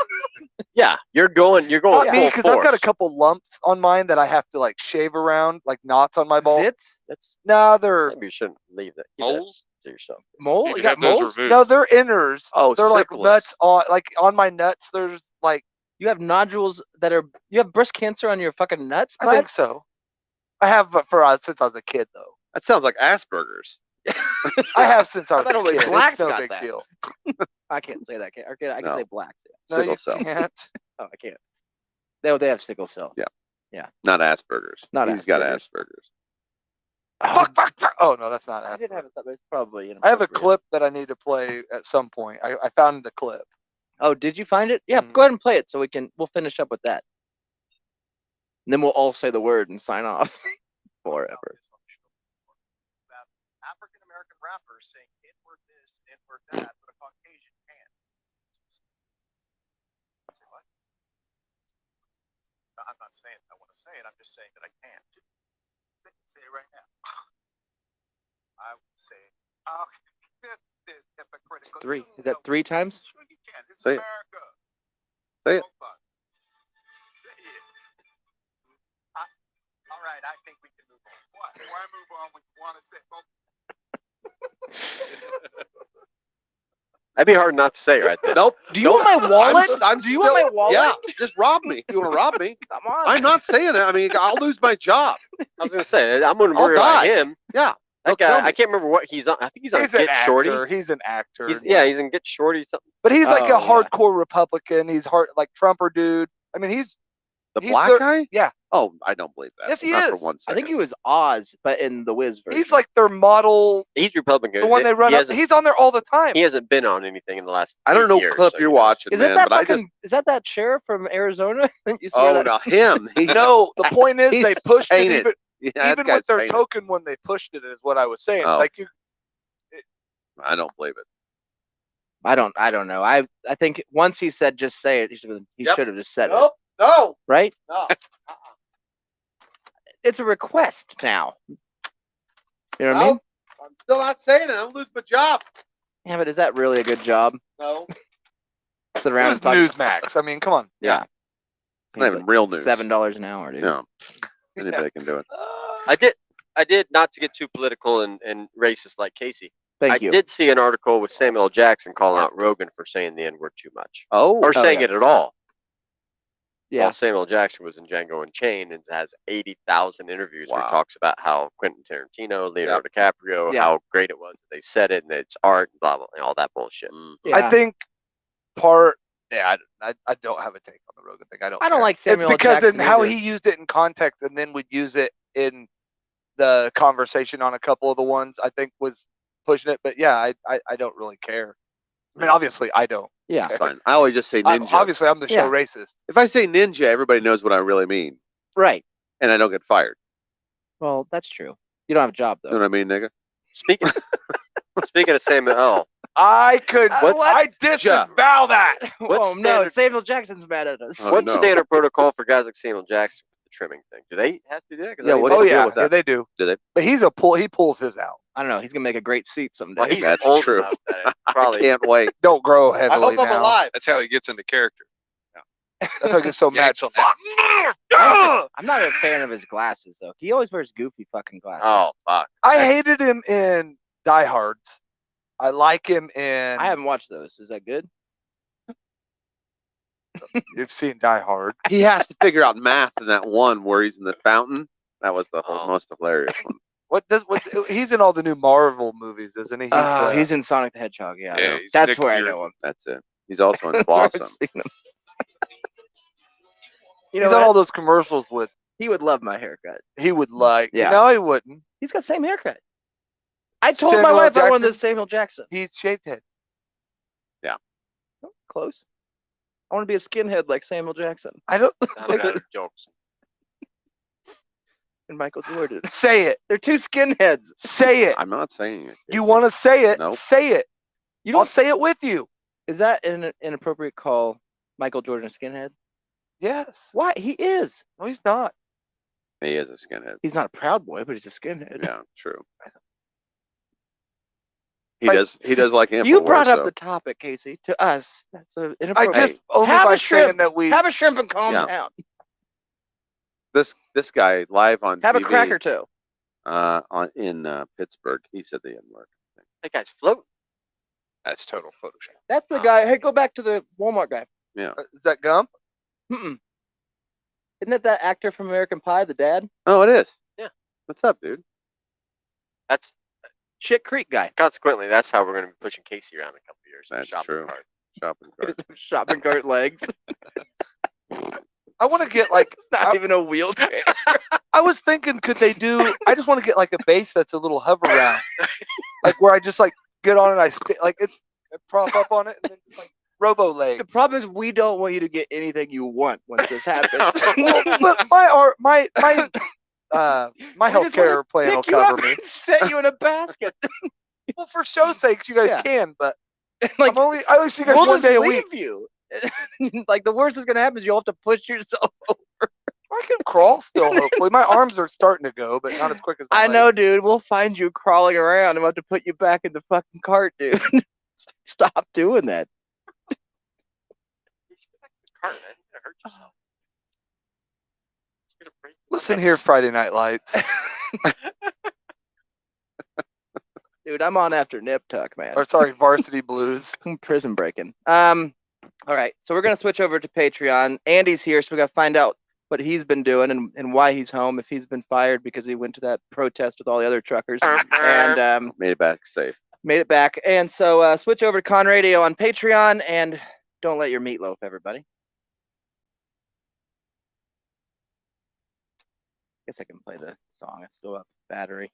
Yeah, you're going Not me, full because I've got a force. couple lumps on mine that I have to like shave around, like knots on my balls. Zits, That's No, they're maybe you shouldn't leave that. Keep that Moles? to yourself. mole. Need You to got have those moles. removed. no, they're inners. Oh, They're like syphilis. nuts on on my nuts. There's like You have nodules that are. You have breast cancer on your fucking nuts, I bud? think so. I have since I was a kid though. That sounds like Asperger's. I have since I I was thought a only kid. blacks It's no got big that. deal. I can't say that. I can No. say black. No, Sickle you cell. can't. Oh, I can't. They have sickle cell. Not Asperger's. Not He's got Asperger's. Asperger's. Fuck. Oh no, that's not. I did have it, but it's probably. I have a inappropriate. clip that I need to play at some point. I found the clip. Oh, did you find it? Yeah, Mhm. go ahead and play it so we'll finish up with that. And then we'll all say the word and sign off forever. African American rappers saying N-word this, N-word that, but a Caucasian can't. Say what? No, I'm not saying I want to say it. I'm just saying that I can't. Say it right now. I would say, this is hypocritical. Three. Is that 3 times? Sure you can. This is Say it. America. Say it. Say it. All right, I think we can move on. What? Why move on when you want to say, well, That'd be hard not to say right there. Nope. Do you want my wallet? I'm Do you want my wallet? Yeah, just rob me. You want to rob me? Come on. I'm not saying it. I mean, I'll lose my job. I was gonna say I'm gonna I'll worry about die. him. Yeah. That They'll kill guy. me. I can't remember what he's on. I think he's on He's an Get Shorty. actor. He's an actor. He's in Get Shorty something. But he's like Oh, a hardcore Republican. He's hard like Trumper dude. I mean, he's The he's black their- guy? yeah. Oh, I don't believe that. Yes, he Not is. For one I second. think he was Oz, but in the Wiz version. He's like their model, He's Republican. the one they run He up. hasn't- He's on there all the time. He hasn't been on anything in the last. I don't 8 know years, what clip so you're you know. watching, Is man, it that but I fucking? just. Is that sheriff from Arizona? That used to wear Oh, that? no, him. He's, No, the point is He's they pushed it tainted. even yeah, that even guy's with their tainted. token when they pushed it is what I was saying. Oh. Like you, I don't believe it. I don't know. I think once he said just say it, he Yep. should have just said Nope. No. it, right? No. It's a request now. You know what I mean? Nope. I'm still not saying it. I'm gonna lose my job. Yeah, but is that really a good job? No. Sit it around was and talk. Newsmax. I mean, come on. Yeah. It's not even real news. $7 an hour, dude. No. Anybody can do it. I did not to get too political and racist like Casey. Thank I you. did see an article with Samuel L. Jackson calling out Rogan for saying the N word too much Oh. or saying yeah. it at all. Yeah. While Samuel L. Jackson was in Django Unchained and has 80,000 interviews where Wow. he talks about how Quentin Tarantino, Leonardo DiCaprio, Yeah. how great it was that they said it and it's art and blah blah and all that bullshit. Yeah. I think part. Yeah, I don't have a take on the Rogan thing. I don't I don't care. like Samuel It's because Jackson in how either. he used it in context and then would use it in the conversation on a couple of the ones I think was pushing it. But yeah, I don't really care. I mean, obviously I don't. Yeah. That's fine. I always just say ninja. Obviously, I'm the show Yeah. racist. If I say ninja, everybody knows what I really mean, Right. and I don't get fired. Well, that's true. You don't have a job You know though. what I mean, nigga? Speaking of Samuel L. I could. What? I disavow that. What's Oh no, standard- Samuel Jackson's mad at us. Oh, What's no. standard protocol for guys like Samuel Jackson with the trimming thing? Do they have to do that? 'Cause Yeah, I mean, what's Oh the deal yeah, with that? yeah, they do. Do they? But he's a pull. He pulls his out. I don't know. He's gonna make a great seat someday. well, he's That's old true. enough that it I probably can't wait. Don't grow I heavily hope I'm now. alive. That's how he gets into character. That's why I get so mad. Yanks on that. Fuck. I'm not a fan of his glasses though. He always wears goofy fucking glasses. oh fuck. I hated him in Die Hards. I like him in. I haven't watched those. Is that good? You've seen Die Hard. He has to figure out math in that one where he's in the fountain. That was the Oh. most hilarious one. He's in all the new Marvel movies, isn't he? He's in Sonic the Hedgehog. Yeah, Yeah, he's that's Nick where Fury. I know him. That's it. He's also in That's where I've Blossom. seen him. You know he's on what? all those commercials with. He would love my haircut. He would like. Yeah. No, he wouldn't. He's got the same haircut. I told my Samuel wife I wanted Jackson? this Samuel Jackson. He's shaved head. Oh, close. I want to be a skinhead like Samuel Jackson I don't I'm out of jokes. and Michael Jordan. say it. They're two skinheads. Say it. I'm not saying it. You want to say it? Nope. Say it. You I'll don't. say it with you. Is that an inappropriate call? Michael Jordan a skinhead? Yes. Why? He is. No, he's not. He is a skinhead. He's not a proud boy, but he's a skinhead. Yeah, true. Like- He does like him. You brought up the topic, Casey, to us. That's I inappropriate. just only have by a shrimp. saying that we. Have a shrimp and calm Yeah. down. this guy live on Have TV. a cracker too. In Pittsburgh. He said the N word. That guy's floating. That's total Photoshop. That's the guy. Hey, go back to the Walmart guy. Is that Gump? Mm-mm. Isn't that actor from American Pie, the dad? Oh, it is. Yeah. What's up, dude? That's Shit Creek guy. consequently that's how we're going to be pushing Casey around in a couple of years. That's Shopping true. cart. Shopping cart. Shopping cart legs. I want to get like. It's not even a wheelchair. I was thinking, could they do? I just want to get like a base that's a little hover round, like where I just like get on and I like it's I prop up on it and then like robo legs. The problem is we don't want you to get anything you want once this happens. But my We just healthcare wanna plan will pick you up cover me. and set you in a basket. Well, for show's sake, you guys Yeah. can, but Like, I only see you guys we'll one just day a leave week. you. Like the worst that's gonna happen is you'll have to push yourself. I can crawl still. Hopefully, my arms are starting to go, but not as quick as my I legs. know, dude. We'll find you crawling around and we'll have to put you back in the fucking cart, dude. Stop doing that. He's back in the cart, man. You're gonna hurt yourself. You're gonna break your Listen legs. here, Friday Night Lights. Dude, I'm on after Nip Tuck, man. Or sorry, Varsity Blues. Prison breaking. All right, so we're gonna switch over to Patreon. Andy's here, so we gotta find out what he's been doing and why he's home. If he's been fired because he went to that protest with all the other truckers and Made it back safe. made it back. And so switch over to Conradio on Patreon and don't let your meatloaf, everybody. Guess I can play the song. It's still up battery.